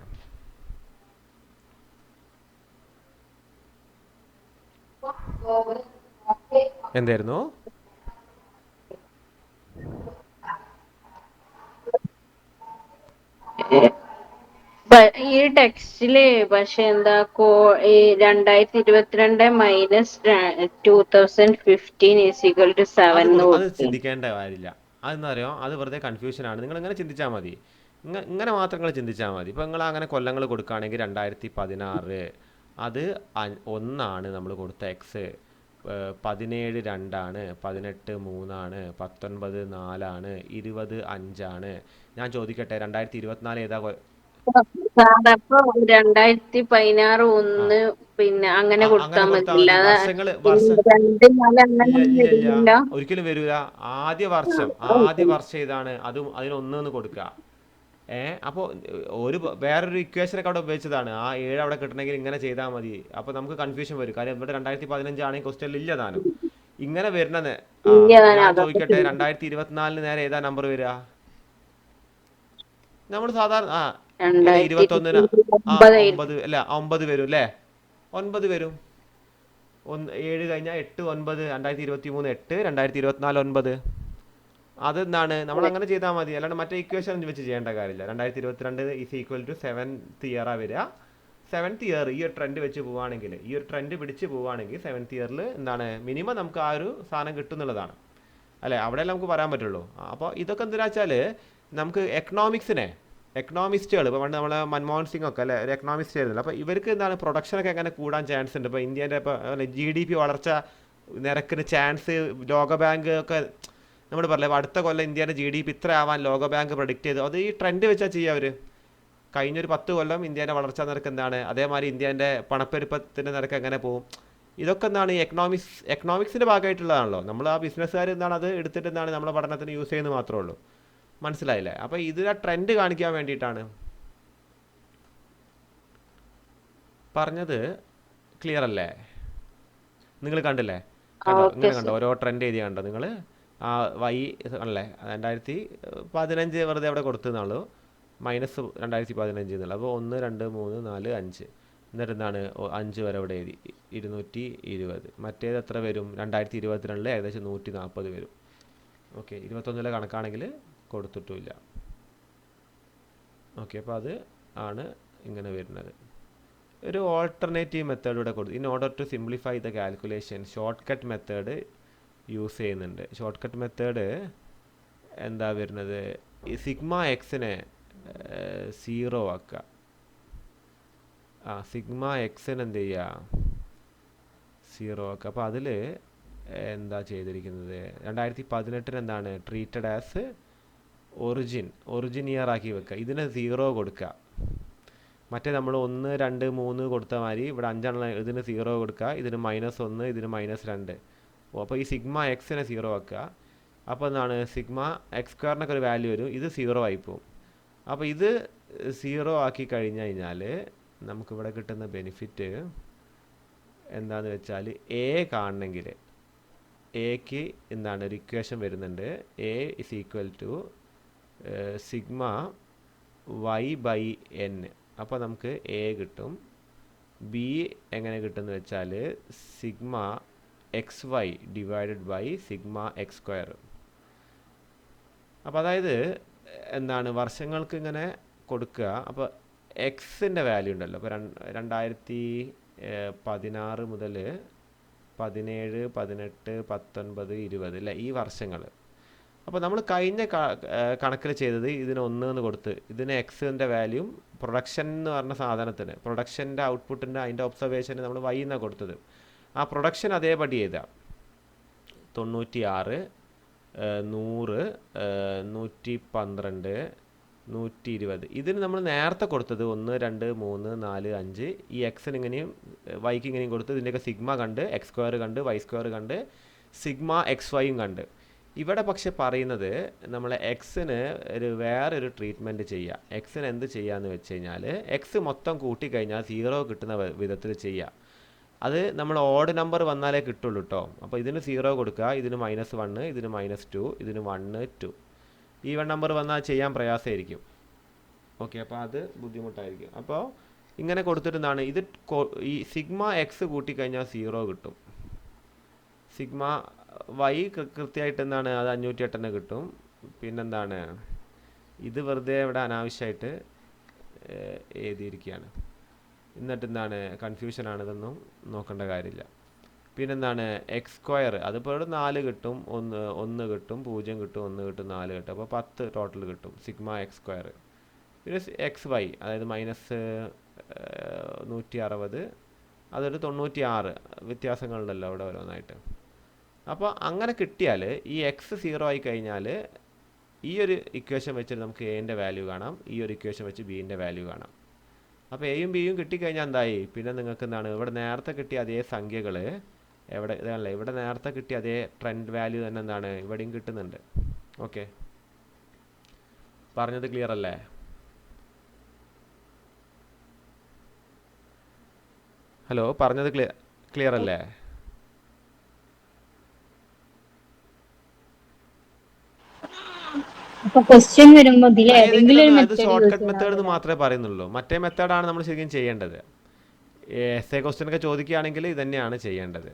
എന്തായിരുന്നു? ഈ ടെക്സ്റ്റില് പക്ഷെ എന്താ ഈ 2022 മൈനസ് 2015 ഈസ് ഈക്വൽ ടു 7 അത് ചിന്തിക്കേണ്ട കാര്യമില്ല. അതെന്താ അറിയോ, അത് വെറുതെ കൺഫ്യൂഷനാണ്. നിങ്ങൾ ഇങ്ങനെ ചിന്തിച്ചാൽ മതി, ഇങ്ങനെ മാത്രം നിങ്ങൾ ചിന്തിച്ചാൽ മതി. ഇപ്പോൾ നിങ്ങൾ അങ്ങനെ കൊല്ലങ്ങൾ കൊടുക്കുകയാണെങ്കിൽ 2016 അത് 1 നമ്മൾ കൊടുത്ത എക്സ്, 17 2, 18 3, 19 4, 20 5. ഞാൻ ചോദിക്കട്ടെ 2024 ഏതാ? അപ്പൊ 2016 1 പിന്നെ അങ്ങനെ കൊടുത്താൽ മതി. ഒരിക്കലും വരൂല. ആദ്യ വർഷം ഏതാണ്, അതും അതിന് 1 കൊടുക്കുക. അപ്പോൾ വേറൊരു ഇക്വേഷനൊക്കെ അവിടെ ഉപയോഗിച്ചതാണ്. ആ 7 അവിടെ കിട്ടണമെങ്കിൽ ഇങ്ങനെ ചെയ്താൽ മതി. അപ്പോൾ നമുക്ക് കൺഫ്യൂഷൻ വരും. കാര്യം ഇവിടെ 2015 ആണെങ്കിൽ ക്വസ്റ്റ്യനിൽ ഇല്ല താനും. ഇങ്ങനെ വരുന്നത് ഞാൻ ചോദിക്കട്ടെ 2024 നേരെ ഏതാ നമ്പർ വരിക? നമ്മൾ സാധാരണ 21 9 അല്ല 9 വരും അല്ലേ, 9 വരും. 7 കഴിഞ്ഞാൽ 8 9, 2023 8, 2024 9. അതെന്താണ് നമ്മൾ അങ്ങനെ ചെയ്താൽ മതി. അല്ലാണ്ട് മറ്റേ ഇക്വേഷൻ വെച്ച് ചെയ്യേണ്ട കാര്യമില്ല. 2022 ഈസ് ഈക്വൽ ടു 7th ഇയറാണ് വരിക. 7th ഇയർ ഈ ഒരു ട്രെൻഡ് വെച്ച് പോവുകയാണെങ്കിൽ, ഈ ഒരു ട്രെൻഡ് പിടിച്ച് പോവുകയാണെങ്കിൽ 7th ഇയറിൽ എന്താണ് മിനിമം നമുക്ക് ആ ഒരു സാധനം കിട്ടുന്നുള്ളതാണ് അല്ലേ. അവിടെ നമുക്ക് പറയാൻ പറ്റുള്ളൂ. അപ്പോൾ ഇതൊക്കെ എന്താ വെച്ചാൽ നമുക്ക് എക്കണോമിസ്റ്റുകൾ ഇപ്പോൾ പണ്ട് നമ്മളെ മൻമോഹൻ സിംഗ് ഒക്കെ അല്ലേ ഒരു എക്കണോമിസ്റ്റ് ആയിരുന്നില്ല. അപ്പോൾ ഇവർക്ക് എന്താണ് പ്രൊഡക്ഷനൊക്കെ എങ്ങനെ കൂടാൻ ചാൻസ് ഉണ്ട്. ഇപ്പോൾ ഇന്ത്യൻ്റെ ഇപ്പോൾ GDP വളർച്ച നിരക്കിന് ചാൻസ് ലോകബാങ്ക് ഒക്കെ നമ്മൾ പറയില്ലേ, അടുത്ത കൊല്ലം ഇന്ത്യയുടെ GDP ഇത്ര ആവാൻ ലോകബാങ്ക് പ്രൊഡിക്റ്റ് ചെയ്തു. അത് ഈ ട്രെൻഡ് വെച്ചാൽ ചെയ്യുക അവർ. കഴിഞ്ഞൊരു 10 കൊല്ലം ഇന്ത്യയുടെ വളർച്ചാ നിരക്ക് എന്താണ്, അതേമാതിരി ഇന്ത്യൻ്റെ പണപ്പെരുപ്പത്തിൻ്റെ നിരക്ക് എങ്ങനെ പോകും. ഇതൊക്കെ എന്താണ് ഈ എക്കണോമിക്സിൻ്റെ ഭാഗമായിട്ടുള്ളതാണല്ലോ. നമ്മൾ ആ ബിസിനസ്സുകാർ എന്താണ് അത് എടുത്തിട്ട് എന്താണ് നമ്മളെ പഠനത്തിന് യൂസ് ചെയ്യുന്നത് മാത്രമേ ഉള്ളൂ. മനസ്സിലായില്ലേ? അപ്പോൾ ഇതിലെ ട്രെൻഡ് കാണിക്കാൻ വേണ്ടിയിട്ടാണ് പറഞ്ഞത്. ക്ലിയർ അല്ലേ? നിങ്ങൾ കണ്ടില്ലേ? കണ്ടോ? ഇങ്ങനെ കണ്ടോ ഓരോ ട്രെൻഡ് എഴുതി കണ്ടോ നിങ്ങൾ? ആ വൈ ആണല്ലേ 2015 വെറുതെ അവിടെ കൊടുത്തുന്നുള്ളൂ, മൈനസ് 2015 എന്നുള്ളത്. അപ്പോൾ 1 2 3 4 5 എന്നിട്ട് എന്താണ് 5 വരെ ഇവിടെ എഴുതി 220. മറ്റേത് എത്ര വരും? 2022 ഏകദേശം 140 വരും. ഓക്കെ, 21 കണക്കാണെങ്കിൽ കൊടുത്തിട്ടുമില്ല. ഓക്കെ, അപ്പോൾ അത് ആണ് ഇങ്ങനെ വരുന്നത്. ഒരു ഓൾട്ടർനേറ്റീവ് മെത്തേഡ് ഇവിടെ കൊടുത്തു. In order to simplify the calculation short cut method use ചെയ്യുന്നുണ്ട്. ഷോർട്ട് കട്ട് മെത്തേഡ് എന്താ വരുന്നത്, ഈ സിഗ്മ എക്സിനെ 0 ആക്കുക. സിഗ്മ എക്സിന് എന്ത് ചെയ്യുക 0 ആക്കുക. അപ്പോൾ അതിൽ എന്താ ചെയ്തിരിക്കുന്നത്, 2018 എന്താണ് ട്രീറ്റഡ് ആസ് ഒറിജിൻ ഇയർ ആക്കി വെക്കുക. ഇതിന് 0 കൊടുക്കുക. മറ്റേ നമ്മൾ 1 2 3 കൊടുത്ത മാതിരി ഇവിടെ 5 എണ്ണം ഇതിന് 0 കൊടുക്കുക, ഇതിന് -1, ഇതിന് -2. അപ്പോൾ ഈ സിഗ്മ എക്സിനെ 0 ആക്കുക. അപ്പോൾ എന്താണ് സിഗ്മ എക്സ് സ്ക്വയറിനൊക്കെ ഒരു വാല്യൂ വരും, ഇത് 0 ആയി പോകും. അപ്പോൾ ഇത് 0 ആക്കി കഴിഞ്ഞ് കഴിഞ്ഞാൽ നമുക്കിവിടെ കിട്ടുന്ന ബെനിഫിറ്റ് എന്താണെന്ന് വെച്ചാൽ എ കാണണമെങ്കിൽ എക്ക് എന്താണ് ഒരു ഇക്വേഷൻ വരുന്നുണ്ട്, A is equal to sigma y/n. അപ്പോൾ നമുക്ക് എ കിട്ടും. ബി എങ്ങനെ കിട്ടുമെന്ന് വെച്ചാൽ sigma xy divided by sigma X square. അപ്പോൾ അതായത് എന്താണ് വർഷങ്ങൾക്ക് ഇങ്ങനെ കൊടുക്കുക. അപ്പോൾ എക്സിൻ്റെ വാല്യൂ ഉണ്ടല്ലോ, അപ്പോൾ 2016 മുതൽ 17, 18, 19, 20 അല്ലേ ഈ വർഷങ്ങൾ. അപ്പോൾ നമ്മൾ കഴിഞ്ഞ കണക്കിൽ ചെയ്തത് ഇതിന് 1 എന്ന് കൊടുത്ത് ഇതിന് എക്സിൻ്റെ വാല്യൂ പ്രൊഡക്ഷൻ എന്ന് പറഞ്ഞ സാധനത്തിന് പ്രൊഡക്ഷൻ്റെ ഔട്ട്പുട്ടിൻ്റെ അതിൻ്റെ ഒബ്സർവേഷന് നമ്മൾ y എന്നാണ് കൊടുത്തത്. ആ പ്രൊഡക്ഷൻ അതേപടി ചെയ്താൽ 96, 100, 112, 120. ഇതിന് നമ്മൾ നേരത്തെ കൊടുത്തത് 1 2 3 4 5 ഈ എക്സിന് ഇങ്ങനെയും വൈക്ക് ഇങ്ങനെയും കൊടുത്ത് ഇതിൻ്റെയൊക്കെ സിഗ്മ കണ്ട് എക്സ് സ്ക്വയർ കണ്ട് വൈ സ്ക്വയർ കണ്ട് സിഗ്മ എക്സ് വൈയും കണ്ട്. ഇവിടെ പക്ഷെ പറയുന്നത് നമ്മൾ എക്സിന് വേറൊരു ട്രീറ്റ്മെൻറ്റ് ചെയ്യുക. എക്സിന് എന്ത് ചെയ്യാന്ന് വെച്ച് കഴിഞ്ഞാൽ എക്സ് മൊത്തം കൂട്ടിക്കഴിഞ്ഞാൽ 0 കിട്ടുന്ന വിധത്തിൽ ചെയ്യുക. അത് നമ്മൾ ഓഡ് നമ്പർ വന്നാലേ കിട്ടുള്ളൂ കേട്ടോ. അപ്പോൾ ഇതിന് 0 കൊടുക്കുക, ഇതിന് -1, ഇതിന് -2, ഇതിന് 1 2. ഈവൺ നമ്പർ വന്നാൽ ചെയ്യാൻ പ്രയാസമായിരിക്കും. ഓക്കെ, അപ്പോൾ അത് ബുദ്ധിമുട്ടായിരിക്കും. അപ്പോൾ ഇങ്ങനെ കൊടുത്തിട്ടുണ്ടാണ് ഇത് ഈ സിഗ്മ എക്സ് കൂട്ടിക്കഴിഞ്ഞാൽ 0 കിട്ടും. സിഗ്മ വൈ കൃത്യമായിട്ട് എന്താണ് അത് 508 കിട്ടും. പിന്നെന്താണ് ഇത് വെറുതെ ഇവിടെ അനാവശ്യമായിട്ട് എഴുതിയിരിക്കുകയാണ്. എന്നിട്ട് എന്താണ് കൺഫ്യൂഷനാണ്, ഇതൊന്നും നോക്കേണ്ട കാര്യമില്ല. പിന്നെന്താണ് എക്സ് സ്ക്വയർ അതിപ്പോൾ 4 കിട്ടും, 1 കിട്ടും, 0 കിട്ടും, 1 കിട്ടും, 4 കിട്ടും. അപ്പോൾ 10 ടോട്ടൽ കിട്ടും സിഗ്മ എക്സ് സ്ക്വയർ. പിന്നെ എക്സ് വൈ അതായത് -160 അതൊരു 96 വ്യത്യാസങ്ങളുണ്ടല്ലോ അവിടെ ഓരോന്നായിട്ട്. അപ്പോൾ അങ്ങനെ കിട്ടിയാൽ ഈ എക്സ് 0 ആയി കഴിഞ്ഞാൽ ഈ ഒരു ഇക്വേഷൻ വെച്ചിട്ട് നമുക്ക് എൻ്റെ വാല്യൂ കാണാം, ഈ ഒരു ഇക്വേഷൻ വെച്ച് ബീൻ്റെ വാല്യൂ കാണാം. അപ്പോൾ എയും ബിയും കിട്ടിക്കഴിഞ്ഞാൽ എന്തായി, പിന്നെ നിങ്ങൾക്ക് എന്താണ് ഇവിടെ നേരത്തെ കിട്ടിയ അതേ സംഖ്യകൾ എവിടെ ഇതല്ലേ ഇവിടെ നേരത്തെ കിട്ടിയ അതേ ട്രെൻഡ് വാല്യൂ തന്നെ എന്താണ് ഇവിടെയും കിട്ടുന്നുണ്ട്. ഓക്കെ, പറഞ്ഞത് ക്ലിയർ അല്ലേ? ഹലോ, പറഞ്ഞത് ക്ലിയർ അല്ലേ? അപ്പൊ ക്വസ്റ്റ്യൻ വരുമ്പോ ഇതിൽ ഏതെങ്കിലും ഒരു അത് ഷോർട്ട് കട്ട് മെത്തേഡ് എന്ന് മാത്രമേ പറയുന്നുള്ളൂ. മറ്റേ മെത്തേഡാണ് നമ്മൾ ശരിക്കും ചെയ്യേണ്ടത്. എസ് എ ക്വസ്റ്റ്യൻ ഒക്കെ ചോദിക്കുകയാണെങ്കിൽ ഇത് തന്നെയാണ് ചെയ്യേണ്ടത്.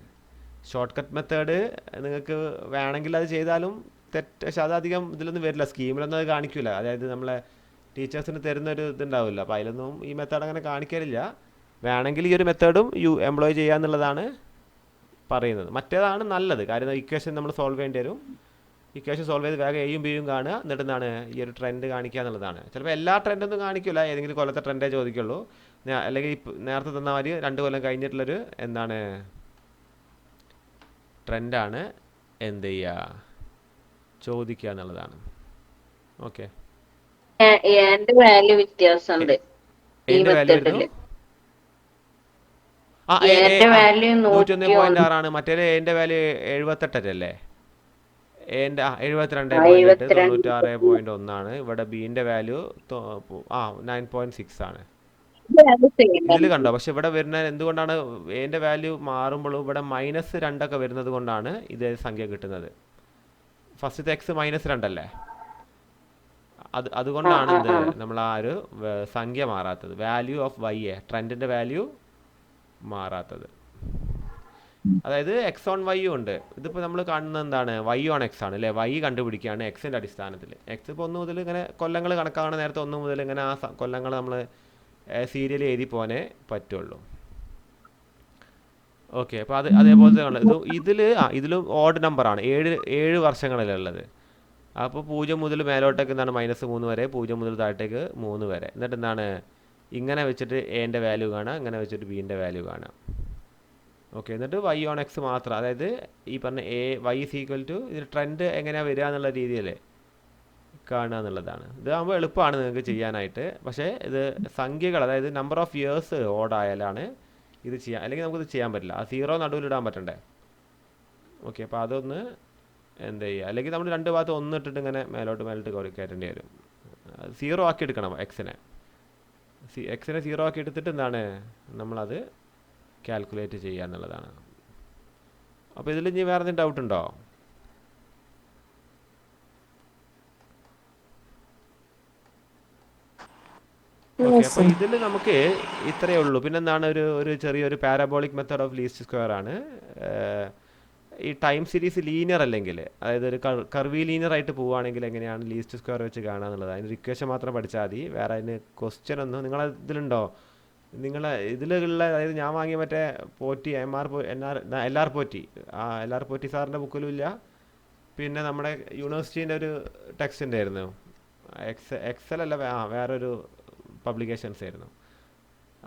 ഷോർട്ട് കട്ട് മെത്തേഡ് നിങ്ങൾക്ക് വേണമെങ്കിൽ അത് ചെയ്താലും പക്ഷെ അതധികം ഇതിലൊന്നും വരില്ല, സ്കീമിലൊന്നും അത് കാണിക്കില്ല. അതായത് നമ്മളെ ടീച്ചേഴ്സിന് തരുന്നൊരു ഇതുണ്ടാവില്ല, അപ്പോൾ അതിലൊന്നും ഈ മെത്തേഡ് അങ്ങനെ കാണിക്കലില്ല. വേണമെങ്കിൽ ഈ ഒരു മെത്തേഡും എംപ്ലോയ് ചെയ്യാന്നുള്ളതാണ് പറയുന്നത്. മറ്റേതാണ് നല്ലത്, കാര്യം ഇക്വേഷൻ നമ്മൾ സോൾവ് ചെയ്യേണ്ടി വരും. ഇക്വേഷൻ സോൾവ് ചെയ്ത് വേഗം എയും ബിയും കാണുക, എന്നിട്ട് എന്താണ് ഈ ഒരു ട്രെൻഡ് കാണിക്കുക എന്നുള്ളതാണ്. ചിലപ്പോൾ എല്ലാ ട്രെൻഡൊന്നും കാണിക്കില്ല, ഏതെങ്കിലും കൊല്ലത്തെ ട്രെൻഡേ ചോദിക്കുള്ളൂ. അല്ലെങ്കിൽ നേരത്തെ തന്ന മാതിരി 2 കൊല്ലം കഴിഞ്ഞിട്ടുള്ളൊരു എന്താണ് ട്രെൻഡാണ് എന്ത് ചെയ്യുക ചോദിക്കുക എന്നുള്ളതാണ്. ഓക്കെ, എന്റെ വാല്യൂ വ്യത്യാസമുണ്ട് ഈ മെത്തേഡില്. എന്റെ വാല്യൂ 101.6 മറ്റേ എന്റെ വാല്യൂ 78 അല്ലേ? എൻ്റെ 72 96.1 ഇവിടെ ബീൻ്റെ വാല്യൂ 9.6 ആണ്. ഇതിൽ കണ്ടോ? പക്ഷെ ഇവിടെ വരുന്ന എന്തുകൊണ്ടാണ് എൻ്റെ വാല്യൂ മാറുമ്പോഴും ഇവിടെ -2 വരുന്നത് കൊണ്ടാണ് ഇതേ സംഖ്യ കിട്ടുന്നത്. ഫസ്റ്റത്തെ എക്സ് -2 അല്ലേ? അതുകൊണ്ടാണ് ഇത് നമ്മൾ ആ ഒരു സംഖ്യ മാറാത്തത്. വാല്യൂ ഓഫ് വൈ ട്രെൻഡിൻ്റെ വാല്യൂ മാറാത്തത്. അതായത് എക്സ് ഓൺ വൈ ഉണ്ട്. ഇതിപ്പോൾ നമ്മൾ കാണുന്നത് എന്താണ് വൈ ഓൺ എക്സ് ആണ് അല്ലേ? വൈ കണ്ടുപിടിക്കുകയാണ് എക്സിൻ്റെ അടിസ്ഥാനത്തിൽ. എക്സ് ഇപ്പോൾ 1 മുതൽ ഇങ്ങനെ കൊല്ലങ്ങൾ കണക്കാണ്, നേരത്തെ 1 മുതൽ ഇങ്ങനെ ആ കൊല്ലങ്ങൾ നമ്മൾ സീരിയൽ എഴുതി പോകാനേ പറ്റുള്ളൂ. ഓക്കെ, അപ്പോൾ അതേപോലത്തെ ഇതിലും ഓഡ് നമ്പറാണ്, 7 വർഷങ്ങളിലുള്ളത്. അപ്പോൾ 0 മുതൽ മേലോട്ടേക്ക് എന്താണ് -3 വരെ, 0 മുതൽ താഴത്തേക്ക് 3 വരെ. എന്നിട്ട് എന്താണ് ഇങ്ങനെ വെച്ചിട്ട് എൻ്റെ വാല്യൂ കാണാം, ഇങ്ങനെ വെച്ചിട്ട് ബീൻ്റെ വാല്യൂ കാണാം. ഓക്കെ, എന്നിട്ട് വൈ ഓൺ എക്സ് മാത്രം, അതായത് ഈ പറഞ്ഞ വൈ ഈസ് ഈക്വൽ ടു ഇതിൽ ട്രെൻഡ് എങ്ങനെയാണ് വരിക എന്നുള്ള രീതിയിൽ കാണുക എന്നുള്ളതാണ്. ഇതാകുമ്പോൾ എളുപ്പമാണ് നിങ്ങൾക്ക് ചെയ്യാനായിട്ട്. പക്ഷേ ഇത് സംഖ്യകൾ, അതായത് നമ്പർ ഓഫ് ഇയേഴ്സ് ഓടായാലാണ് ഇത് ചെയ്യാൻ, അല്ലെങ്കിൽ നമുക്കിത് ചെയ്യാൻ പറ്റില്ല. ആ 0 നടുവിലിടാൻ പറ്റണ്ടേ. ഓക്കെ, അപ്പോൾ അതൊന്ന് എന്ത് ചെയ്യുക, അല്ലെങ്കിൽ നമ്മൾ രണ്ട് ഭാഗത്ത് 1 ഇട്ടിട്ട് ഇങ്ങനെ മേലോട്ട് കയറ്റേണ്ടി വരും. 0 ആക്കി എടുക്കണം എക്സിനെ 0 ആക്കി എടുത്തിട്ട് എന്താണ് നമ്മളത് കാൽക്കുലേറ്റ് ചെയ്യുക എന്നുള്ളതാണ്. അപ്പോൾ ഇതിൽ ഇനി വേറെ എന്തെങ്കിലും ഡൗട്ട് ഉണ്ടോ? ഓക്കെ, അപ്പോൾ ഇതിൽ നമുക്ക് ഇത്രയേ ഉള്ളൂ. പിന്നെ എന്താണ് ഒരു ചെറിയൊരു parabolic method of least square ആണ്. ഈ ടൈം സീരീസ് ലീനിയർ അല്ലെങ്കിൽ, അതായത് ഒരു കർവി ലീനിയർ ആയിട്ട് പോവുകയാണെങ്കിൽ എങ്ങനെയാണ് ലീസ്റ്റ് സ്ക്വയർ വെച്ച് കാണുക എന്നുള്ളത്. അതിന് ഇക്വേഷൻ മാത്രം പഠിച്ചാൽ മതി. വേറെ അതിന് ക്വസ്റ്റ്യൻ ഒന്നും നിങ്ങളെ ഇതിലുണ്ടോ? നിങ്ങളെ ഇതിലുള്ള, അതായത് ഞാൻ വാങ്ങിയ മറ്റേ പോറ്റി LR പോറ്റി, LR പോറ്റി സാറിൻ്റെ ബുക്കിലും ഇല്ല. പിന്നെ നമ്മുടെ യൂണിവേഴ്സിറ്റീൻ്റെ ഒരു ടെക്സ്റ്റ് ഉണ്ടായിരുന്നു, എക്സൽ അല്ല, വേറൊരു പബ്ലിക്കേഷൻസ് ആയിരുന്നു.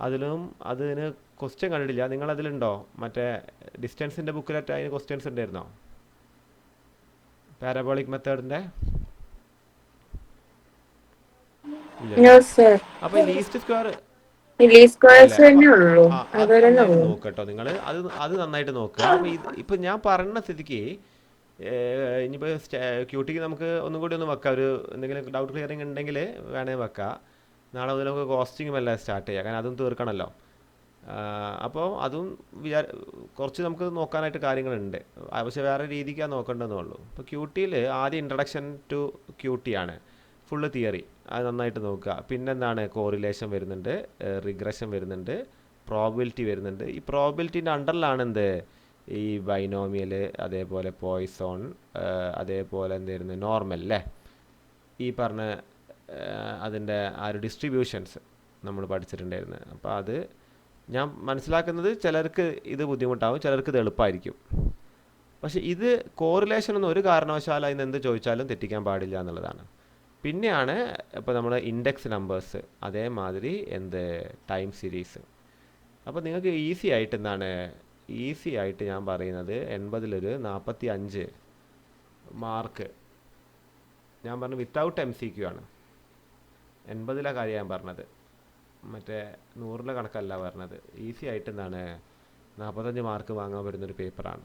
അതിലും അതിന് ക്വസ്റ്റ്യൻ കണ്ടിട്ടില്ല. നിങ്ങളതിലുണ്ടോ? മറ്റേ ഡിസ്റ്റൻസിൻ്റെ ബുക്കിലൊക്കെ അതിന് ക്വസ്റ്റ്യൻസ് ഉണ്ടായിരുന്നോ പാരാബോളിക് മെത്തേഡിൻ്റെ? അപ്പോൾ ലീസ്റ്റ് സ്ക്വയർ നോക്കട്ടോ നിങ്ങൾ, അത് നന്നായിട്ട് നോക്കുക. അപ്പോൾ ഇപ്പം ഞാൻ പറഞ്ഞ സ്ഥിതിക്ക് ഇനിയിപ്പോൾ ക്യൂട്ടിക്ക് നമുക്ക് ഒന്നും കൂടി ഒന്ന് വെക്കാം. എന്തെങ്കിലും ഡൗട്ട് ക്ലിയറിങ് ഉണ്ടെങ്കിൽ വേണമെങ്കിൽ വെക്കാം. നാളെ മുതൽ നമുക്ക് കോസ്റ്റിങ്ങും എല്ലാം സ്റ്റാർട്ട് ചെയ്യാം, കാരണം അതും തീർക്കണമല്ലോ. അപ്പോൾ അതും കുറച്ച് നമുക്ക് നോക്കാനായിട്ട് കാര്യങ്ങളുണ്ട്. പക്ഷേ വേറെ രീതിക്കാണ് നോക്കേണ്ടതെന്നുള്ളൂ. ഇപ്പോൾ ക്യൂട്ടിയിൽ ആദ്യം ഇൻട്രഡക്ഷൻ ടു ക്യൂട്ടിയാണ്, ഫുള്ള് തിയറി. അത് നന്നായിട്ട് നോക്കുക. പിന്നെന്താണ് കോറിലേഷൻ വരുന്നുണ്ട്, റിഗ്രഷൻ വരുന്നുണ്ട്, പ്രോബിലിറ്റി വരുന്നുണ്ട്. ഈ പ്രോബിലിറ്റീൻ്റെ അണ്ടറിലാണ് ഈ ബൈനോമിയൽ, അതേപോലെ പോയ്സോൺ, അതേപോലെ എന്തായിരുന്നു നോർമൽ അല്ലേ, ഈ പറഞ്ഞ അതിൻ്റെ ആ ഒരു ഡിസ്ട്രിബ്യൂഷൻസ് നമ്മൾ പഠിച്ചിട്ടുണ്ടായിരുന്നു. അപ്പോൾ അത് ഞാൻ മനസ്സിലാക്കുന്നത് ചിലർക്ക് ഇത് ബുദ്ധിമുട്ടാവും, ചിലർക്ക് ഇത് എളുപ്പമായിരിക്കും. പക്ഷേ ഇത് കോറിലേഷനൊന്നും ഒരു കാരണവശാലും അതിന് എന്ത് ചോദിച്ചാലും തെറ്റിക്കാൻ പാടില്ല എന്നുള്ളതാണ്. പിന്നെയാണ് ഇപ്പോൾ നമ്മൾ ഇൻഡെക്സ് നമ്പേഴ്സ്, അതേമാതിരി ടൈം സീരീസ്. അപ്പോൾ നിങ്ങൾക്ക് ഈസി ആയിട്ട് ഞാൻ പറയുന്നത് 80-ലൊരു 45 മാർക്ക് ഞാൻ പറഞ്ഞു വിത്തൗട്ട് MCQ ആണ്. 80-ലെ കാര്യം ഞാൻ പറഞ്ഞത്, മറ്റേ 100-ലെ കണക്കല്ല പറഞ്ഞത്. ഈസി ആയിട്ട് 45 മാർക്ക് വാങ്ങാൻ പറ്റുന്നൊരു പേപ്പറാണ്.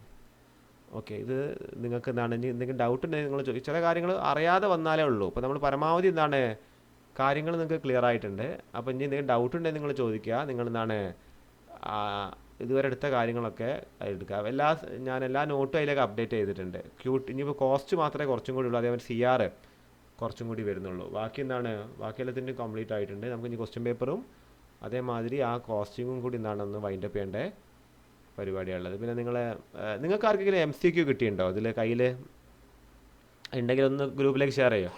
ഓക്കെ, ഇത് നിങ്ങൾക്ക് എന്തെങ്കിലും ഡൗട്ട് ഉണ്ടെങ്കിൽ നിങ്ങൾ ചില കാര്യങ്ങൾ അറിയാതെ വന്നാലേ ഉള്ളൂ. ഇപ്പോൾ നമ്മൾ പരമാവധി കാര്യങ്ങൾ നിങ്ങൾക്ക് ക്ലിയർ ആയിട്ടുണ്ട്. അപ്പോൾ ഇനി എന്തെങ്കിലും ഡൗട്ട് ഉണ്ടെങ്കിൽ നിങ്ങൾ ചോദിക്കുക. നിങ്ങൾ ഇതുവരെ എടുത്ത കാര്യങ്ങളൊക്കെ എടുക്കുക. ഞാൻ എല്ലാ നോട്ടും അതിലേക്ക് അപ്ഡേറ്റ് ചെയ്തിട്ടുണ്ട്. ഇനിയിപ്പോൾ കോസ്റ്റ് മാത്രമേ കുറച്ചും കൂടി ഉള്ളൂ, അതേപോലെ CR കുറച്ചും കൂടി വരുന്നുള്ളൂ. ബാക്കി ബാക്കി എല്ലാത്തിൻ്റെയും കംപ്ലീറ്റ് ആയിട്ടുണ്ട്. നമുക്ക് ഇനി ക്വസ്റ്റ്യൻ പേപ്പറും അതേമാതിരി ആ കോസ്റ്റിങ്ങും കൂടി ഒന്ന് വൈൻഡപ്പ് ചെയ്യേണ്ട പരിപാടിയുള്ളത്. പിന്നെ നിങ്ങൾക്ക് ആർക്കെങ്കിലും MCQ കിട്ടിയിട്ടുണ്ടോ? ഇതിൽ കയ്യിൽ ഉണ്ടെങ്കിൽ ഒന്ന് ഗ്രൂപ്പിലേക്ക് ഷെയർ ചെയ്യോ?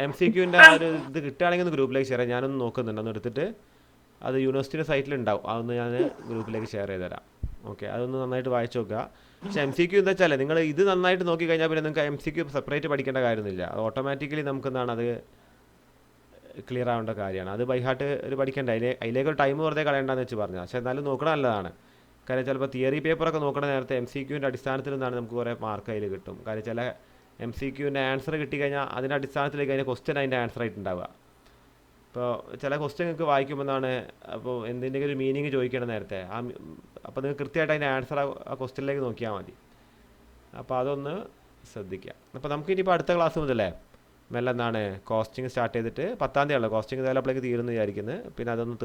MCQൻ്റെ ആ ഒരു ഇത് കിട്ടുകയാണെങ്കിൽ ഒന്ന് ഗ്രൂപ്പിലേക്ക് ഷെയർ ചെയ്യാം. ഞാനൊന്ന് നോക്കുന്നുണ്ട്, ഒന്ന് എടുത്തിട്ട് അത് യൂണിവേഴ്സിറ്റിയുടെ സൈറ്റിലുണ്ടാവും. അതൊന്ന് ഞാൻ ഗ്രൂപ്പിലേക്ക് ഷെയർ ചെയ്ത് തരാം. ഓക്കെ, അതൊന്ന് നന്നായിട്ട് വായിച്ചു നോക്കുക. പക്ഷേ MCQ എന്താ വെച്ചാൽ നിങ്ങൾ ഇത് നന്നായിട്ട് നോക്കി കഴിഞ്ഞാൽ പിന്നെ നിങ്ങൾക്ക് MCQ സെപ്പറേറ്റ് പഠിക്കേണ്ട കാര്യമൊന്നുമില്ല. അത് ഓട്ടോമാറ്റിക്കലി അത് ക്ലിയർ ആവേണ്ട കാര്യമാണ്. അത് ബൈഹാർട്ട് പഠിക്കേണ്ട, അതിലേക്കൊരു ടൈം വെറുതെ കളയേണ്ടെന്ന് വെച്ച് പറഞ്ഞാൽ. പക്ഷേ എന്നാലും നോക്കണം നല്ലതാണ്. കാര്യം ചിലപ്പോൾ തിയറി പേപ്പറൊക്കെ നോക്കണ നേരത്തെ MCQൻ്റെ അടിസ്ഥാനത്തിൽ നമുക്ക് കുറേ മാർക്ക് അതിൽ കിട്ടും. കാര്യം ചില MCQൻ്റെ ആൻസർ കിട്ടിക്കഴിഞ്ഞാൽ അതിൻ്റെ അടിസ്ഥാനത്തിലേക്ക് അതിൻ്റെ ക്വസ്റ്റ്യൻ അതിൻ്റെ ആൻസർ ആയിട്ടുണ്ടാവുക. ഇപ്പോൾ ചില ക്വസ്റ്റ്യൻ നിങ്ങൾക്ക് വായിക്കുമ്പോൾ അപ്പോൾ എന്തിൻ്റെയും ഒരു മീനിങ് ചോദിക്കണം നേരത്തെ, അപ്പോൾ നിങ്ങൾ കൃത്യമായിട്ട് അതിൻ്റെ ആൻസർ ആ ക്വസ്റ്റ്യനിലേക്ക് നോക്കിയാൽ മതി. അപ്പോൾ അതൊന്ന് ശ്രദ്ധിക്കുക. അപ്പോൾ നമുക്ക് ഇനിയിപ്പോൾ അടുത്ത ക്ലാസ് മുതലേ മെല്ലെ കോസ്റ്റിംഗ് സ്റ്റാർട്ട് ചെയ്തിട്ട് 10-ാം തീയതി കോസ്റ്റിംഗ് ഡെവലപ്പിലേക്ക് തീരുമെന്ന് വിചാരിക്കുന്നത്. പിന്നെ അതൊന്ന്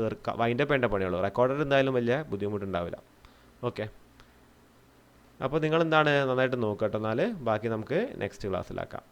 വൈൻഡപ്പ് ചെയ്യേണ്ട പണിയുള്ളൂ. റെക്കോർഡർ എന്തായാലും വലിയ ബുദ്ധിമുട്ടുണ്ടാവില്ല. ഓക്കെ, അപ്പോൾ നിങ്ങൾ നന്നായിട്ട് നോക്കുക കേട്ടോ. ബാക്കി നമുക്ക് നെക്സ്റ്റ് ക്ലാസ്സിലാക്കാം.